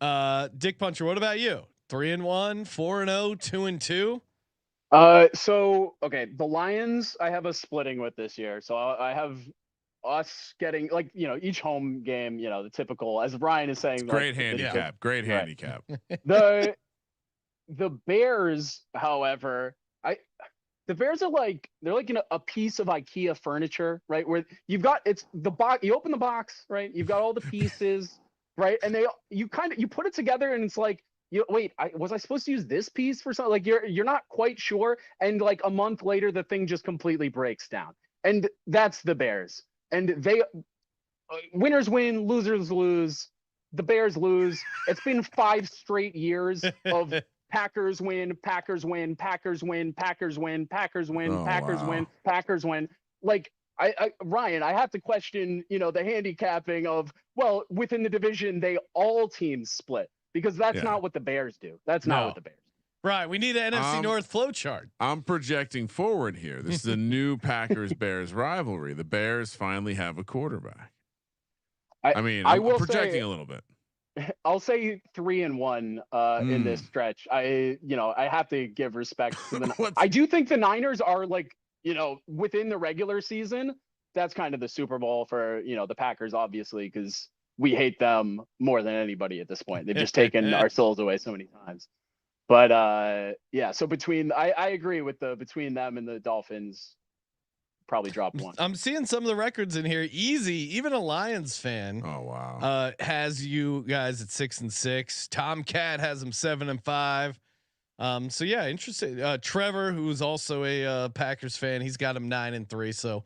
DikPuncher, what about you? 3-1, 4-0, 2-2. So okay, the Lions I have a splitting with this year. So I have us getting like, each home game, the typical, as Ryan is saying, great handicap. Great handicap. The Bears, however, the Bears are they're like a piece of IKEA furniture, right? Where you've got it's the box, you open the box, right? You've got all the pieces, right? And you put it together, and it's like, wait, was I supposed to use this piece for something? Like you're not quite sure, and like a month later, the thing just completely breaks down. And that's the Bears. And they winners win, losers lose. The Bears lose. It's been 5 straight years of Packers win, Packers win, Packers win, Packers win, Packers win, Packers win, Packers win. Like Ryan, I have to question, the handicapping of, well, within the division, all teams split, because that's not what the Bears do. That's not what the Bears do. Right. We need an NFC North flow chart. I'm projecting forward here. This is a new Packers Bears rivalry. The Bears finally have a quarterback. I'm projecting a little bit. I'll say 3-1 in this stretch. I have to give respect to them. I do think the Niners are within the regular season, that's kind of the Super Bowl for, the Packers, obviously, because we hate them more than anybody at this point. They've just taken our souls away so many times. But so I agree with between them and the Dolphins, probably drop one. I'm seeing some of the records in here. Easy, even a Lions fan. Oh wow. Has you guys at 6-6. Tomcat has them 7-5. So yeah, interesting. Trevor, who's also a Packers fan, he's got him 9-3. So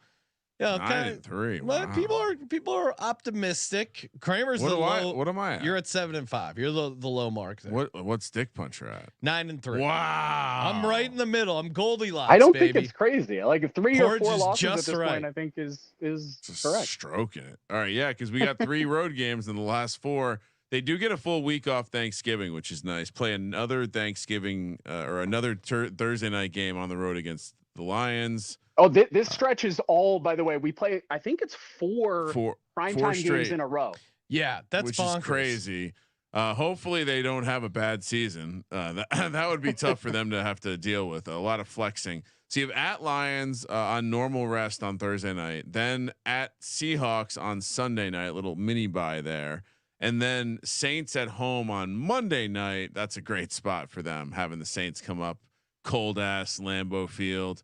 yeah, 9-3. Wow. People are optimistic. Kramer's what low. What am I at? You're at 7-5. You're the low mark there. What's DikPuncher at? 9-3. Wow. I'm right in the middle. I'm Goldilocks. I don't baby. think it's crazy. Like 3 or 4 losses just at this right. point, I think is just correct. Stroking it. All right, yeah, because we got 3 road games in the last 4. They do get a full week off Thanksgiving, which is nice. Play another Thanksgiving or another Thursday night game on the road against the Lions. Oh, this stretch is all, by the way, we play, I think it's 4 primetime games in a row. Yeah, that's which bonkers. Is crazy. Hopefully they don't have a bad season. That would be tough for them to have to deal with. A lot of flexing. So you have at Lions on normal rest on Thursday night, then at Seahawks on Sunday night, little mini bye there. And then Saints at home on Monday night. That's a great spot for them, having the Saints come up cold ass Lambeau Field.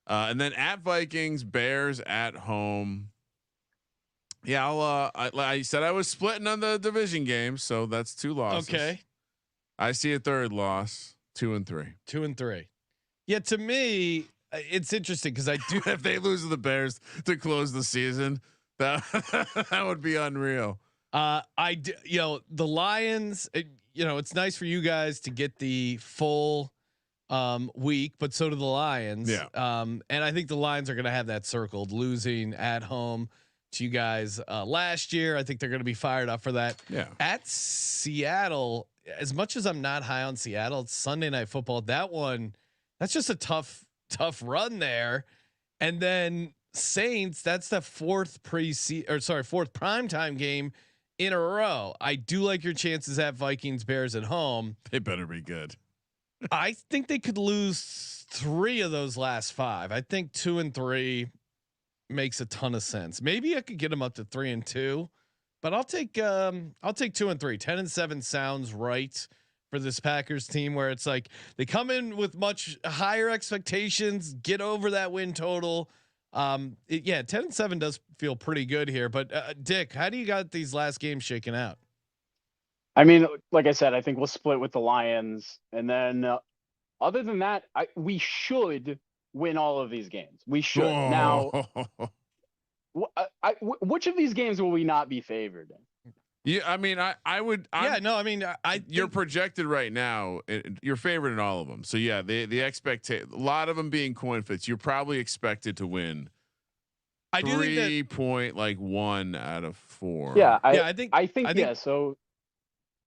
And then at Vikings, Bears at home. Yeah, I said I was splitting on the division games, so that's 2 losses. Okay. I see a third loss, 2-3. 2-3. Yeah, to me, it's interesting because I do. If they lose to the Bears to close the season, that that would be unreal. The Lions. It's nice for you guys to get the full week, but so do the Lions. Yeah. And I think the Lions are going to have that circled, losing at home to you guys last year. I think they're going to be fired up for that. Yeah. At Seattle, as much as I'm not high on Seattle, it's Sunday Night Football. That's just a tough run there. And then Saints, that's the fourth primetime game in a row. I do like your chances at Vikings, Bears at home. They better be good. I think they could lose 3 of those last 5. I think 2-3 makes a ton of sense. Maybe I could get them up to 3-2, but I'll take 2-3. 10-7 sounds right for this Packers team, where it's like they come in with much higher expectations, get over that win total. 10-7 does feel pretty good here. But Dick, how do you got these last games shaken out? I mean, like I said, I think we'll split with the Lions, and then other than that, we should win all of these games. We should. Now, which of these games will we not be favored in? Yeah, I mean, I would. You're think, projected right now. You're favored in all of them. So yeah, the expectation. A lot of them being coin flips. You're probably expected to win. I do think 3.1 out of 4. Yeah, I think yeah. So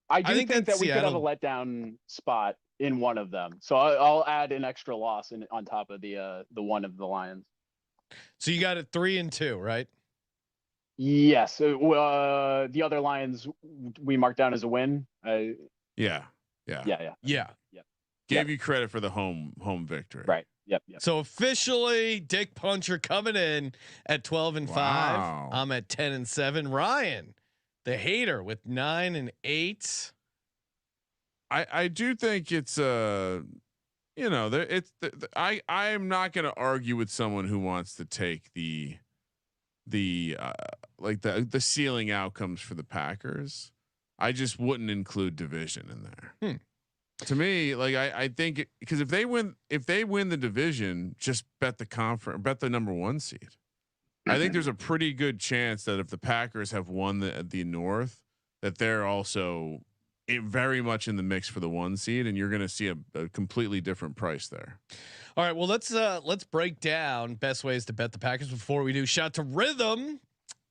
I do think that we could have a Seattle letdown spot in one of them. So I'll add an extra loss on top of the one of the Lions. So you got it 3-2, right? Yes. The other Lions we marked down as a win. Yeah. Gave you credit for the home victory. Right. Yep. So officially, DikPuncher coming in at 12-5. Wow. I'm at 10-7. Ryan, the hater, with 9-8. I do think it's I am not going to argue with someone who wants to take the ceiling outcomes for the Packers. I just wouldn't include division in there. To me, I think because if they win the division, just bet the number 1 seed. I think there's a pretty good chance that if the Packers have won the North, that they're also very much in the mix for the 1 seed, and you're going to see a completely different price there. All right, well let's break down best ways to bet the Packers before we do. Shout out to Rhythm.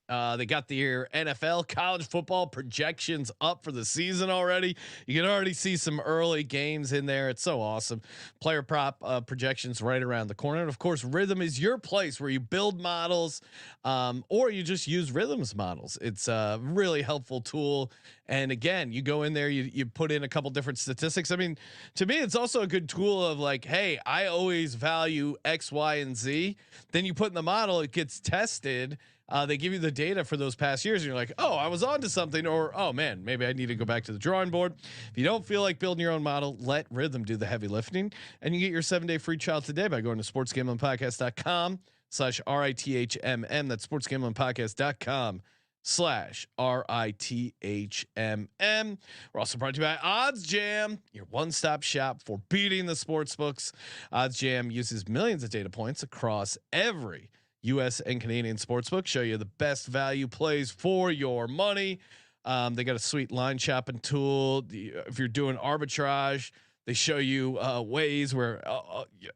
They got their NFL college football projections up for the season already. You can already see some early games in there. It's so awesome. Player prop projections right around the corner. And of course, Rhythm is your place where you build models, or you just use Rhythm's models. It's a really helpful tool. And again, you go in there, you put in a couple different statistics. I mean, to me, it's also a good tool of like, hey, I always value X, Y, and Z. Then you put in the model, it gets tested. They give you the data for those past years, and you're like, oh, I was onto something, or oh man, maybe I need to go back to the drawing board. If you don't feel like building your own model, let Rhythm do the heavy lifting, and you get your 7-day free trial today by going to sportsgamblingpodcast.com/RITHMM. That's sportsgamblingpodcast.com/RITHMM. We're also brought to you by Odds Jam, your one-stop shop for beating the sports books. Odds Jam uses millions of data points across every U.S. and Canadian sportsbook, show you the best value plays for your money. They got a sweet line shopping tool. If you're doing arbitrage, they show you ways where,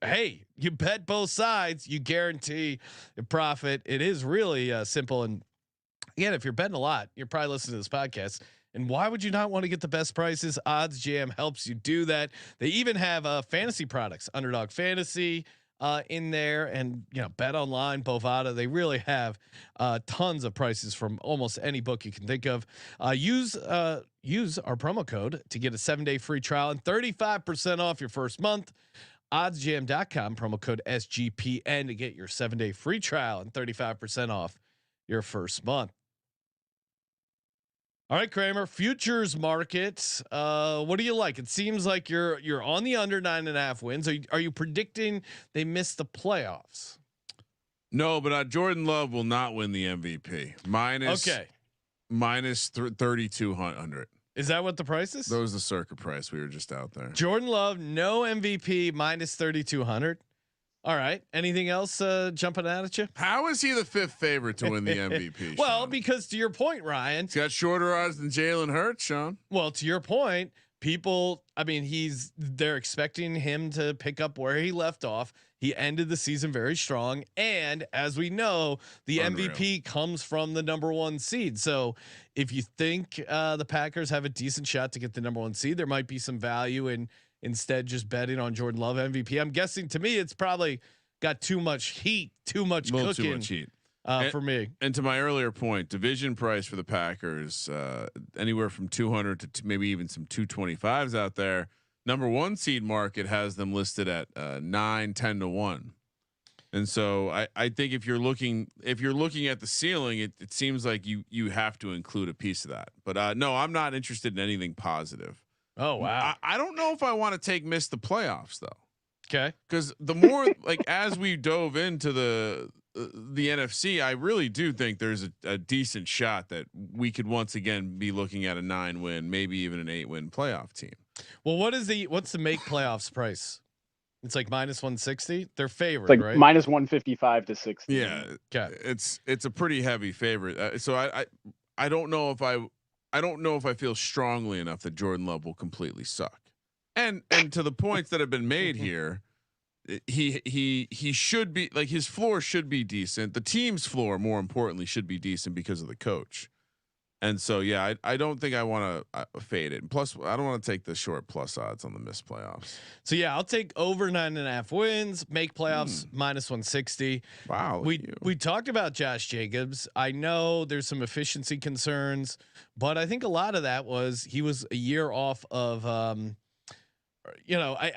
hey, you bet both sides, you guarantee a profit. It is really simple. And again, if you're betting a lot, you're probably listening to this podcast. And why would you not want to get the best prices? Odds Jam helps you do that. They even have fantasy products, Underdog Fantasy, in there, and Bet Online, Bovada. They really have tons of prices from almost any book you can think of. Use our promo code to get a 7-day free trial and 35% off your first month. Oddsjam.com, promo code SGPN to get your 7-day free trial and 35% off your first month. All right, Kramer, futures market. What do you like? It seems like you're on the under 9.5 wins. Are you predicting they miss the playoffs? No, but Jordan Love will not win the MVP. Minus 3,200. Is that what the price is? That was the circuit price. We were just out there. Jordan Love, no MVP, minus 3,200. All right. Anything else jumping out at you? How is he the fifth favorite to win the MVP? Well, Sean? because to your point, Ryan, He's got shorter odds than Jalen Hurts, Sean. Well, to your point, they're expecting him to pick up where he left off. He ended the season very strong. And as we know, the MVP comes from the number 1 seed. So if you think the Packers have a decent shot to get the number 1 seed, there might be some value in instead just betting on Jordan Love MVP. I'm guessing, to me, it's probably got too much heat, too much cooking. Too much heat. For me. And to my earlier point, division price for the Packers, anywhere from 200 to maybe even some 225s out there. Number 1 seed market has them listed at 9-10 to 1. And so I think if you're looking at the ceiling, it seems like you have to include a piece of that. But no, I'm not interested in anything positive. Oh wow. I don't know if I want to miss the playoffs though. Okay. Because the more as we dove into the NFC, I really do think there's a decent shot that we could once again be looking at a 9-win, maybe even an 8-win playoff team. Well, what's the make playoffs price? It's like minus 160. They're favored, It's like right? minus 155 to 60. Yeah, okay. It's a pretty heavy favorite. So I don't know if I feel strongly enough that Jordan Love will completely suck. And to the points that have been made here, he should be like, his floor should be decent. The team's floor, more importantly, should be decent because of the coach. And so, yeah, I don't think I want to fade it. And plus, I don't want to take the short plus odds on the missed playoffs. So yeah, I'll take over 9.5 wins, make playoffs minus 160. Wow. We talked about Josh Jacobs. I know there's some efficiency concerns, but I think a lot of that was he was a year off of, I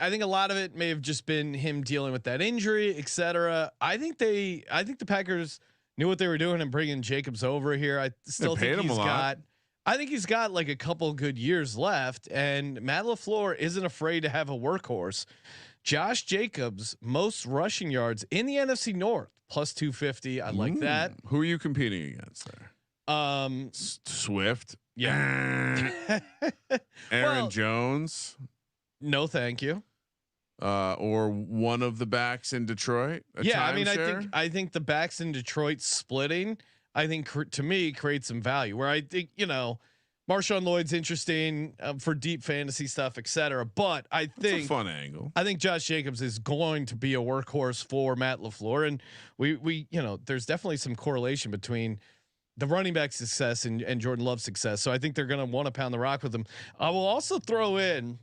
think a lot of it may have just been him dealing with that injury, etc. I think the Packers knew what they were doing and bringing Jacobs over here. I still think he's got like a couple good years left, and Matt LaFleur isn't afraid to have a workhorse. Josh Jacobs, most rushing yards in the NFC North, plus 250. I like that. Who are you competing against there? Swift. Yeah. Aaron Jones. No, thank you. Or one of the backs in Detroit. I think the backs in Detroit splitting, I think to me creates some value where I think, Marshawn Lloyd's interesting for deep fantasy stuff, etc. But I think it's a fun angle. I think Josh Jacobs is going to be a workhorse for Matt LaFleur, and we there's definitely some correlation between the running back success and Jordan Love's success. So I think they're going to want to pound the rock with him. I will also throw in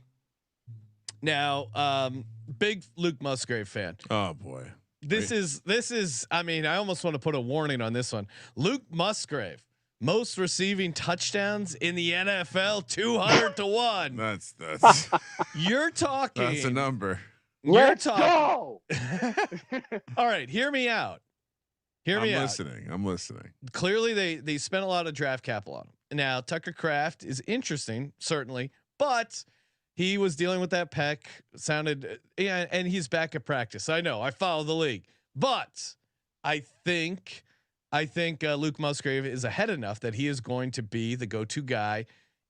now, big Luke Musgrave fan. Oh boy. This is, I almost want to put a warning on this one. Luke Musgrave, most receiving touchdowns in the NFL, 200 to 1. That's you're talking. That's a number. Let's go. All right. Hear me out. I'm listening. Clearly they spent a lot of draft capital on him. Now Tucker Kraft is interesting, certainly, but he was dealing with that pec, and he's back at practice. I know, I follow the league, but I think Luke Musgrave is ahead enough that he is going to be the go-to guy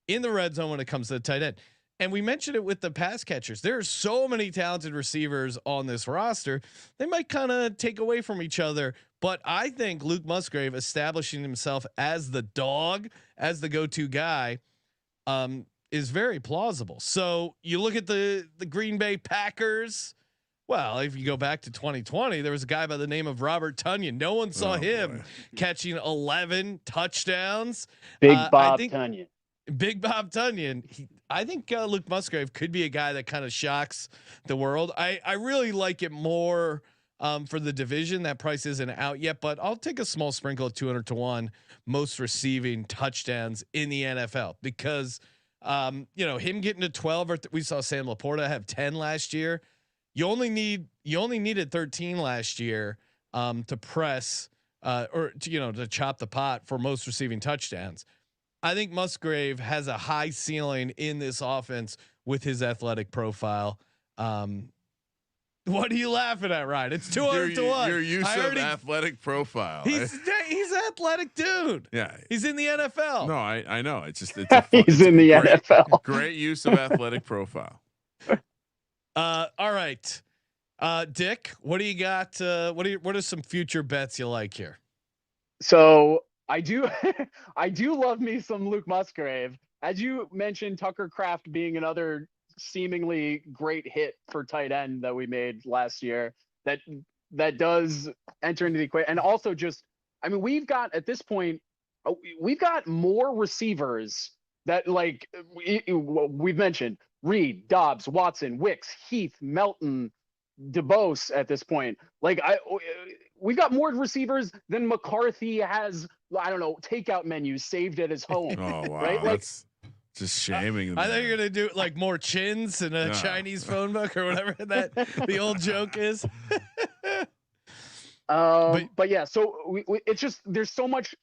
in the red zone when it comes to the tight end. And we mentioned it with the pass catchers. There are so many talented receivers on this roster. They might kind of take away from each other, but I think Luke Musgrave establishing himself as the dog, as the go-to guy, is very plausible. So you look at the Green Bay Packers. Well, if you go back to 2020, there was a guy by the name of Robert Tonyan. No one saw him catching 11 touchdowns. Big Bob Tonyan. Big Bob Tonyan. I think Luke Musgrave could be a guy that kind of shocks the world. I really like it more for the division. That price isn't out yet, but I'll take a small sprinkle of 200 to 1 most receiving touchdowns in the NFL because him getting to 12 or we saw Sam Laporta have 10 last year. You only needed 13 last year to press to chop the pot for most receiving touchdowns. I think Musgrave has a high ceiling in this offense with his athletic profile. What are you laughing at, Ryan? It's 200 to 1. Your use of athletic profile. He's an athletic dude. Yeah, he's in the NFL. No, I know. It's just he's in the NFL. Great use of athletic profile. All right, Dick, what do you got? What are some future bets you like here? So I do love me some Luke Musgrave. As you mentioned, Tucker Kraft being another seemingly great hit for tight end that we made last year. That does enter into the equation. And also just, I mean, we've got at this point, we've got more receivers that like we've mentioned Reed, Dobbs, Watson, Wicks, Heath, Melton, DeBose at this point. Like we got more receivers than McCarthy has, I don't know, takeout menus saved at his home. Oh, wow. Right? That's just shaming. I thought you're going to do like more chins in a Chinese phone book or whatever that the old joke is. But yeah, so it's just, there's so much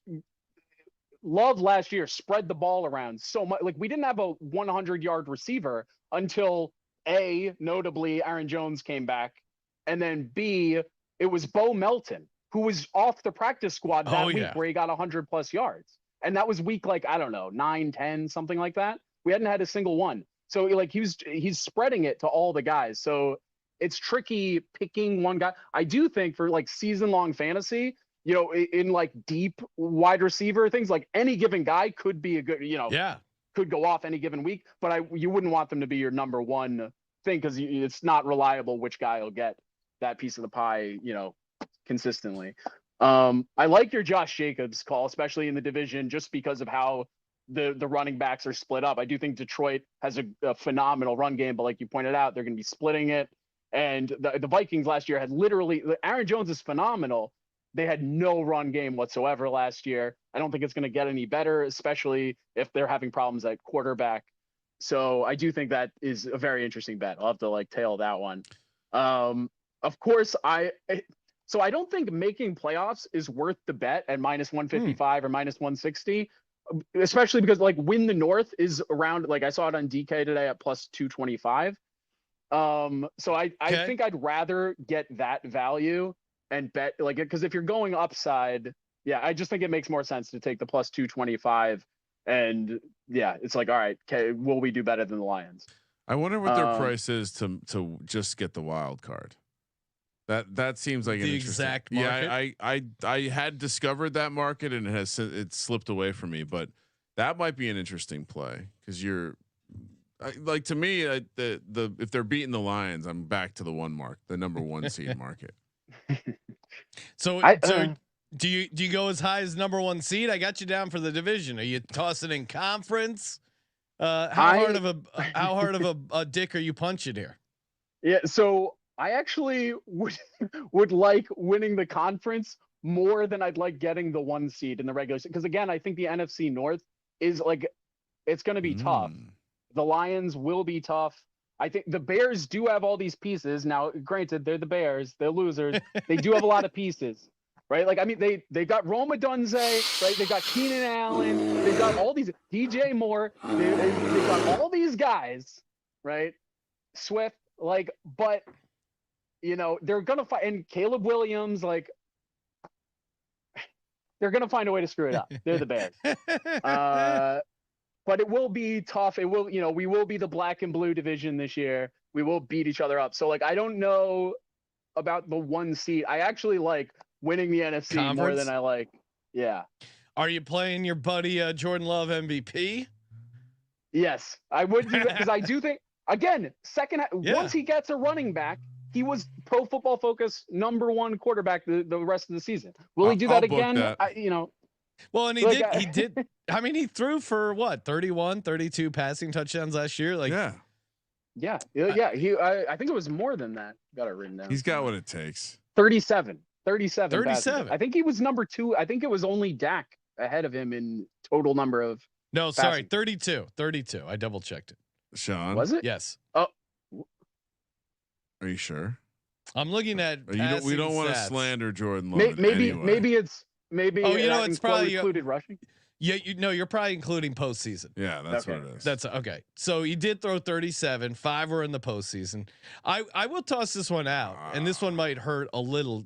Love last year spread the ball around so much. Like we didn't have a 100-yard receiver until notably Aaron Jones came back. And then B, it was Bo Melton, who was off the practice squad that week where he got 100+ yards. And that was week, like, I don't know, 9, 10, something like that. We hadn't had a single one. So like he's spreading it to all the guys. So it's tricky picking one guy. I do think for like season-long fantasy, you know, in like deep wide receiver things, like any given guy could be a good, you know, could go off any given week, but you wouldn't want them to be your number one thing because it's not reliable which guy will get that piece of the pie, you know, consistently. I like your Josh Jacobs call, especially in the division, just because of how the running backs are split up. I do think Detroit has a phenomenal run game, but like you pointed out, they're going to be splitting it. And the Vikings last year had literally, Aaron Jones is phenomenal. They had no run game whatsoever last year. I don't think it's going to get any better, especially if they're having problems at quarterback. So I do think that is a very interesting bet. I'll have to like tail that one. Of course, so I don't think making playoffs is worth the bet at -155 or -160, especially because like win the North is around, like I saw it on DK today at +225. So I think I'd rather get that value and bet like, because if you're going upside, I just think it makes more sense to take the +225 and it's like, all right, okay, will we do better than the Lions? I wonder what their price is to just get the wild card. That seems like the exact market. I had discovered that market and it slipped away from me, but that might be an interesting play because like to me if they're beating the Lions, I'm back to the number 1 seed market. So do you go as high as number 1 seed? I got you down for the division. Are you tossing in conference? How hard of a dick are you punching here? Yeah, so I actually would like winning the conference more than I'd like getting the 1 seed in the regular season. Because again, I think the NFC North is like, it's going to be tough. The Lions will be tough. I think the Bears do have all these pieces. Now, granted, they're the Bears. They're losers. They do have a lot of pieces, right? Like, I mean, they got Roma Dunze, right? They got Keenan Allen. They've got all these DJ Moore. They've got all these guys, right? Swift, like, but you know, they're gonna find, and Caleb Williams, like, they're gonna find a way to screw it up. They're the Bears. But it will be tough. It will, you know, we will be the black and blue division this year. We will beat each other up. So like, I don't know about the 1 seed. I actually like winning the NFC conference more than I like. Yeah. Are you playing your buddy Jordan Love MVP? Yes, I would do that because I do think, again, once he gets a running back, he was Pro Football Focus number 1 quarterback the rest of the season. Will he do that again? You know. Well, and he did. I mean, he threw for what, 31, 32 passing touchdowns last year. Like, He, I think it was more than that. Got it written down. He's got what it takes. 37. I think he was number 2. I think it was only Dak ahead of him in total number of. No, sorry, 32. I double checked it. Sean, was it? Yes. Oh, are you sure? I'm looking at. We don't want to slander Jordan Love. Maybe it's. Oh, you know, it's probably included rushing. Yeah, you're probably including postseason. Yeah, that's Okay. what it is. That's okay. So he did throw 37. 5 were in the postseason. I will toss this one out, and this one might hurt a little,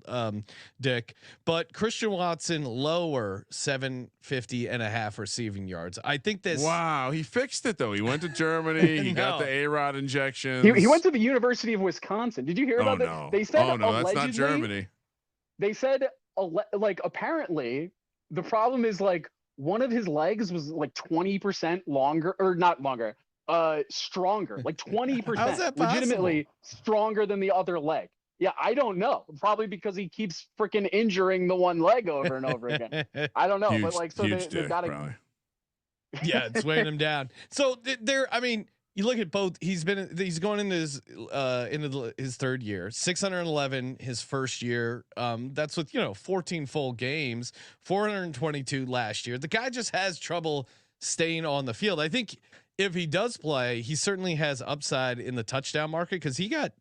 Dick. But Christian Watson lower 750.5 receiving yards. I think this. Wow, he fixed it though. He went to Germany. He got the A-Rod injections. He went to the University of Wisconsin. Did you hear about that? They said no, that's allegedly, not Germany. They said like apparently the problem is like one of his legs was like 20% longer, or not longer, stronger, like 20%, legitimately stronger than the other leg. Yeah, I don't know. Probably because he keeps freaking injuring the one leg over and over again. I don't know, but like, so they've got to. Yeah, it's weighing him down. So there, I mean, you look at both. He's going into his third year. 611 his first year. That's with 14 full games. 422 last year. The guy just has trouble staying on the field. I think if he does play, he certainly has upside in the touchdown market because he got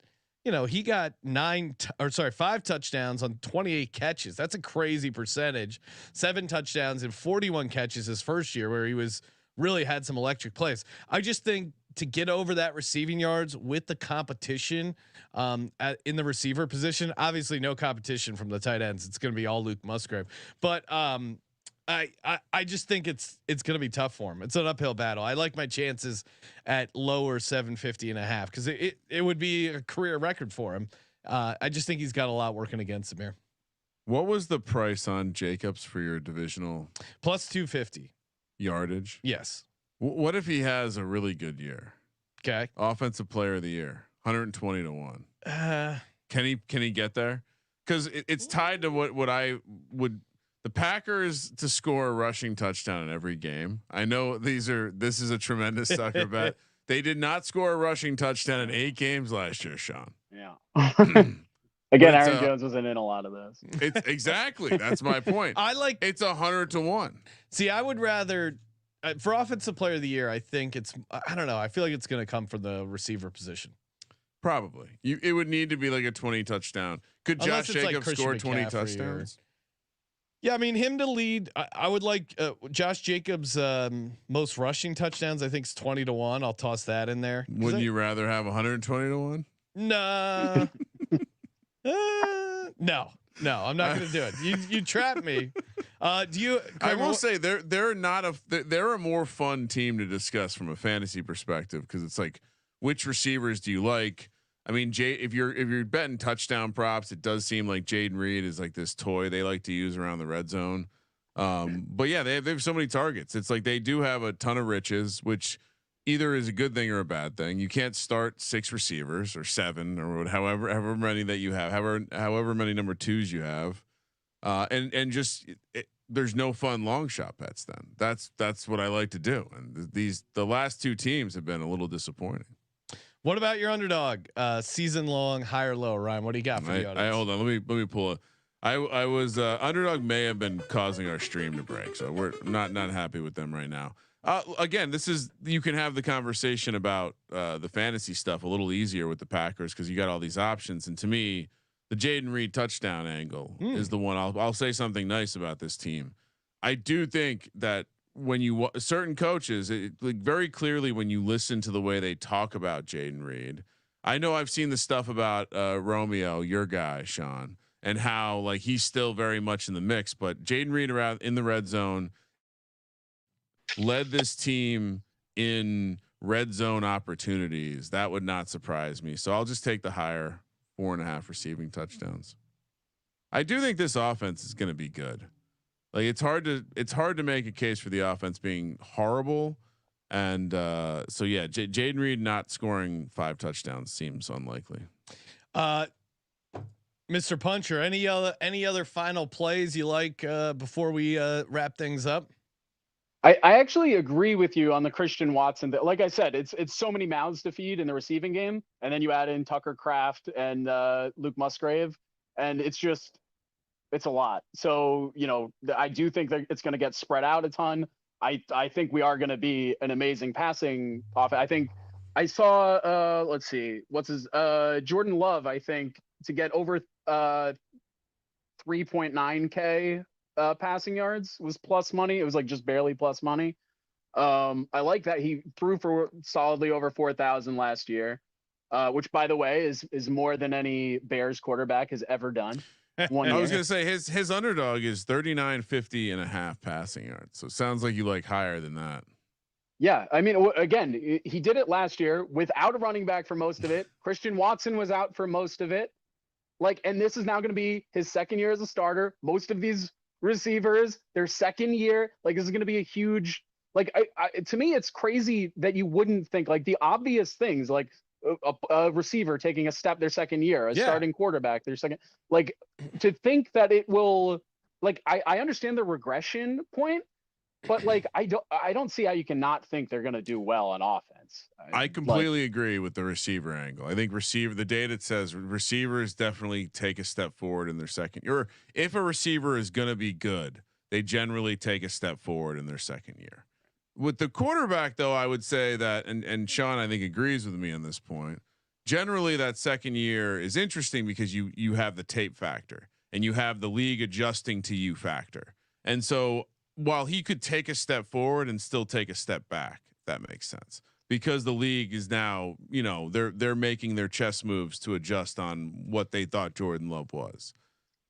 5 touchdowns on 28 catches. That's a crazy percentage. 7 touchdowns and 41 catches his first year, where he was really had some electric plays. I just think to get over that receiving yards with the competition in the receiver position, obviously no competition from the tight ends. It's going to be all Luke Musgrave, but I just think it's going to be tough for him. It's an uphill battle. I like my chances at lower 750.5 because it would be a career record for him. I just think he's got a lot working against him here. What was the price on Jacobs for your divisional? Plus 250 yardage. Yes. What if he has a really good year? Okay. Offensive player of the year, 120 to 1. Can he get there? Because it's tied to what I would. The Packers to score a rushing touchdown in every game. I know this is a tremendous sucker bet. They did not score a rushing touchdown in 8 games last year, Sean. Yeah. Again, Aaron Jones wasn't in a lot of those. It's exactly. That's my point. It's 100 to 1. See, I would rather for offensive player of the year. I think I don't know. I feel like it's going to come from the receiver position. Probably. It would need to be like a 20 touchdown. Could Josh Jacobs score 20 touchdowns? Yeah, I mean him to lead. I would like Josh Jacobs' most rushing touchdowns. I think it's 20 to 1. I'll toss that in there. Wouldn't you rather have 120 to 1? Nah. No, I'm not going to do it. You trap me. Do you? I will say they're a more fun team to discuss from a fantasy perspective because it's like which receivers do you like? I mean, if you're betting touchdown props, it does seem like Jaden Reed is like this toy they like to use around the red zone. But yeah, they have so many targets. It's like they do have a ton of riches, which either is a good thing or a bad thing. You can't start 6 receivers or 7 or however many that you have, however many number 2s you have, and just there's no fun long shot bets. Then that's what I like to do. And the last 2 teams have been a little disappointing. What about your underdog season long high or low, Ryan? What do you got for the audience? Hold on, let me pull it. I was underdog may have been causing our stream to break, so we're not happy with them right now. Again, you can have the conversation about the fantasy stuff a little easier with the Packers because you got all these options. And to me, the Jaden Reed touchdown angle is the one. I'll say something nice about this team. I do think that when you certain coaches, like very clearly when you listen to the way they talk about Jaden Reed, I know I've seen the stuff about Romeo, your guy, Sean, and how like he's still very much in the mix, but Jaden Reed around in the red zone led this team in red zone opportunities. That would not surprise me. So I'll just take the higher 4.5 receiving touchdowns. I do think this offense is going to be good. Like it's hard to make a case for the offense being horrible, and so yeah, Jaden Reed not scoring 5 touchdowns seems unlikely. Mr. Puncher, any other final plays you like before we wrap things up? I actually agree with you on the Christian Watson. That, like I said, it's so many mouths to feed in the receiving game, and then you add in Tucker Kraft and Luke Musgrave, and it's a lot. So, I do think that it's going to get spread out a ton. I think we are going to be an amazing passing off. I think I saw, let's see, Jordan Love, I think to get over 3.9K passing yards was plus money. It was like just barely plus money. I like that he threw for solidly over 4,000 last year, which by the way is more than any Bears quarterback has ever done. I was gonna say his underdog is 39.50.5 passing yards. So it sounds like you like higher than that. Yeah, I mean, again, he did it last year without a running back for most of it. Christian Watson was out for most of it. Like, and this is now going to be his second year as a starter. Most of these receivers, their second year, like this is going to be a huge, like, to me, it's crazy that you wouldn't think like the obvious things, like a receiver taking a step their second year, a starting quarterback their second, like to think that it will, like, I understand the regression point, but like I don't see how you cannot think they're going to do well on offense. I completely agree with the receiver angle. I think the data says receivers definitely take a step forward in their second year. If a receiver is going to be good, they generally take a step forward in their second year. With the quarterback, though, I would say that, and Sean, I think agrees with me on this point. Generally, that second year is interesting because you have the tape factor and you have the league adjusting to you factor, and so while he could take a step forward and still take a step back, if that makes sense, because the league is now, they're making their chess moves to adjust on what they thought Jordan Love was.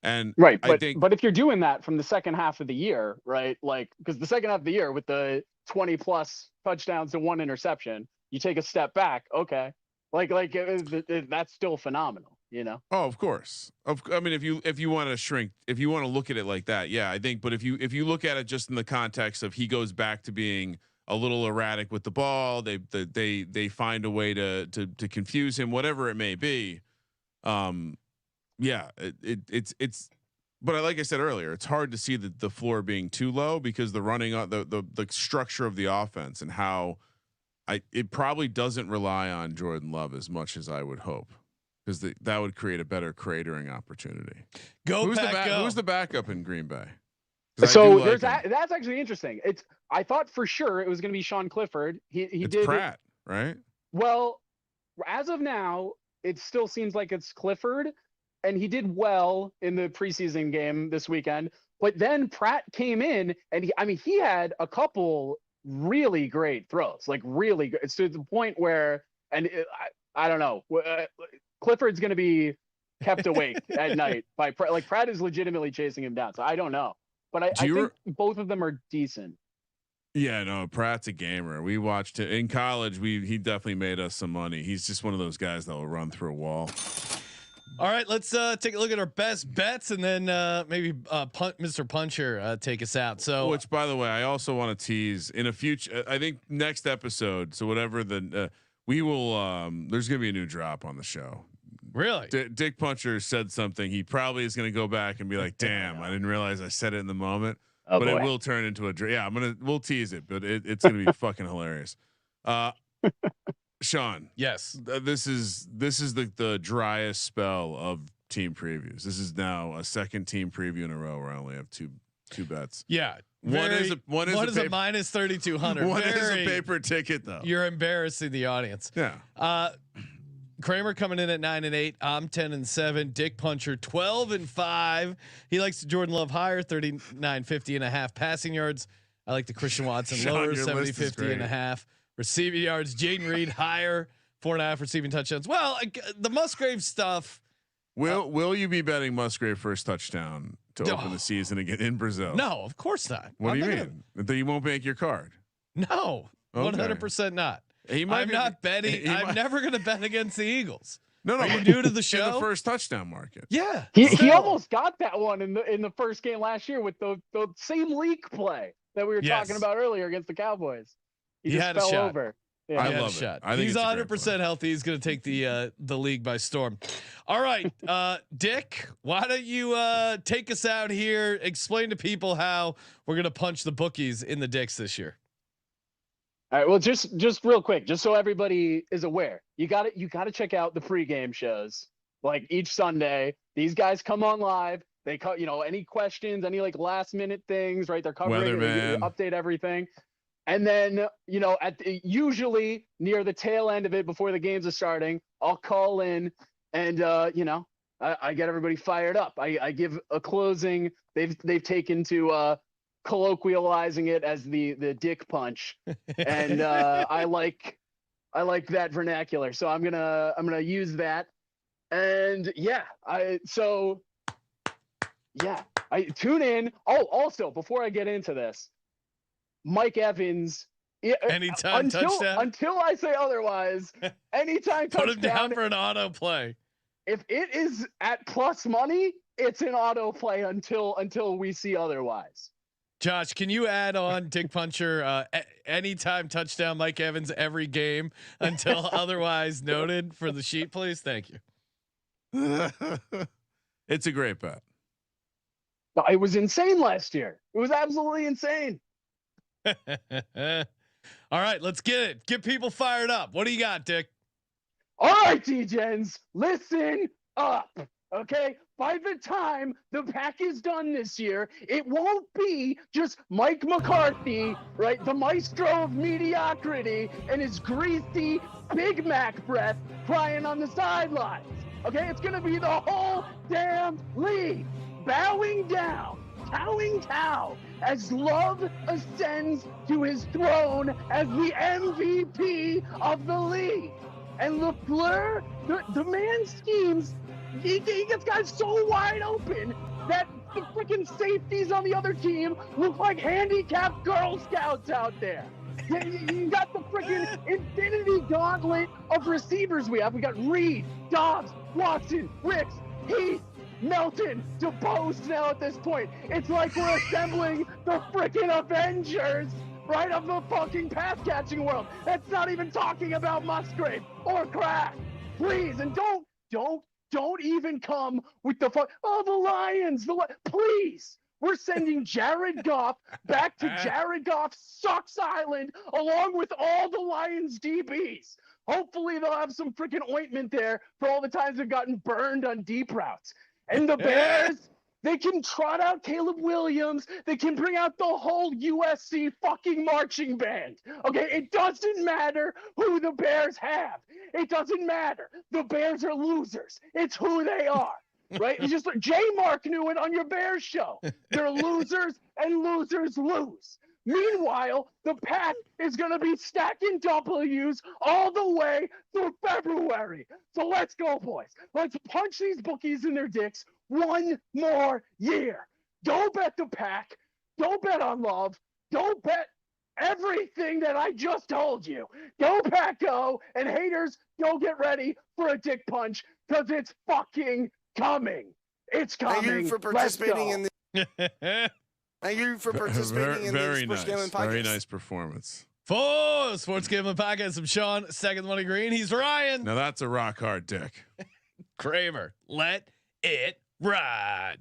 And right. But if you're doing that from the second half of the year, right? Like, because the second half of the year with the 20+ touchdowns to 1 interception, you take a step back. Okay. Like that's still phenomenal. Oh, of course. I mean, if you want to shrink, if you want to look at it like that, yeah, I think. But if you look at it just in the context of he goes back to being a little erratic with the ball, they find a way to confuse him, whatever it may be. Yeah, it's. But like I said earlier, it's hard to see the floor being too low because the running the structure of the offense and how it probably doesn't rely on Jordan Love as much as I would hope. Because that would create a better cratering opportunity. Who's the backup in Green Bay? So that's actually interesting. I thought for sure it was going to be Sean Clifford. It's did Pratt, right? Well, as of now, it still seems like it's Clifford, and he did well in the preseason game this weekend. But then Pratt came in, and he had a couple really great throws, like really good. It's to the point where, and I don't know. Clifford's going to be kept awake at night by Pratt is legitimately chasing him down. So I don't know, but I think both of them are decent. Yeah, no, Pratt's a gamer. We watched it in college. He definitely made us some money. He's just one of those guys that will run through a wall. All right, let's take a look at our best bets and then maybe Mr. Puncher take us out. So, which by the way, I also want to tease in a future. I think next episode. So whatever we will. There's going to be a new drop on the show. Really? DikPuncher said something. He probably is going to go back and be like, "Damn, I didn't realize I said it in the moment." Oh, but boy. it will turn into a. Yeah, we'll tease it, but it's going to be fucking hilarious. Sean. Yes. This is the driest spell of team previews. This is now a second team preview in a row where I only have two bets. Yeah. One is a minus 3,200. One is a paper ticket though. You're embarrassing the audience. Yeah. Kramer coming in at 9-8. I'm 10-7. DikPuncher 12-5. He likes the Jordan Love higher, 39.50.5 passing yards. I like the Christian Watson lower, 70.50.5 receiving yards. Jaden Reed higher, 4.5 receiving touchdowns. Well, the Musgrave stuff. Will you be betting Musgrave first touchdown to open the season again in Brazil? No, of course not. What do you mean? That you won't make your card? No, 100% not. I'm not betting. I'm never going to bet against the Eagles. No. Are you new to the show? In the first touchdown market. Yeah. He almost got that one in the first game last year with the same leak play that we were talking about earlier against the Cowboys. He just had fell a shot. over. Yeah, I love it. I think he's 100% healthy. He's going to take the league by storm. All right, Dick, why don't you take us out here? Explain to people how we're going to punch the bookies in the dicks this year. All right. Well, just real quick, just so everybody is aware, you got to check out the pregame shows. Like each Sunday, these guys come on live. They cut, any questions, any like last minute things, right? They're covering, they update everything. And then, usually near the tail end of it, before the games are starting, I'll call in and, I get everybody fired up. I give a closing. They've taken to colloquializing it as the dick punch, and I like that vernacular. So I'm gonna use that. And I tune in. Oh, also before I get into this, Mike Evans. Anytime touchdown. Until I say otherwise, anytime touchdown. Put him down for an auto play. If it is at plus money, it's an auto play until we see otherwise. Josh, can you add on DikPuncher anytime touchdown Mike Evans every game until otherwise noted for the sheet, please? Thank you. It's a great bet. It was insane last year. It was absolutely insane. All right, let's get it. Get people fired up. What do you got, Dick? All right, D-Gens, listen up. Okay, by the time the pack is done this year, it won't be just Mike McCarthy, right? The maestro of mediocrity and his greasy Big Mac breath crying on the sidelines. Okay, it's gonna be the whole damn league bowing down, kowing cow, as Love ascends to his throne as the MVP of the league. And LaFleur, the man schemes. He gets guys so wide open that the freaking safeties on the other team look like handicapped Girl Scouts out there. You got the freaking infinity gauntlet of receivers we have. We got Reed, Dobbs, Watson, Ricks, Heath, Melton, DeBose now at this point. It's like we're assembling the freaking Avengers, right, of the fucking pass catching world. That's not even talking about Musgrave or Kraft. Please, and don't even come with the the Lions. Please. We're sending Jared Goff back to Jared Goff Sucks Island along with all the Lions DBs. Hopefully they'll have some freaking ointment there for all the times they've gotten burned on deep routes. And the Bears, they can trot out Caleb Williams. They can bring out the whole USC fucking marching band. Okay, it doesn't matter who the Bears have. It doesn't matter. The Bears are losers. It's who they are. Right? It's just like J-Mark knew it on your Bears show. They're losers and losers lose. Meanwhile, the pack is going to be stacking W's all the way through February. So let's go, boys. Let's punch these bookies in their dicks one more year. Don't bet the pack. Don't bet on Love. Don't bet everything that I just told you. Go Pack Go, and haters, go get ready for a dick punch because it's fucking coming. It's coming. Thank you for participating in the. Thank you for participating in the Sports Gambling Podcast. Very nice performance. For Sports Gambling Podcast, I'm Sean, second money green. He's Ryan. Now that's a rock hard dick. Kramer, let it ride.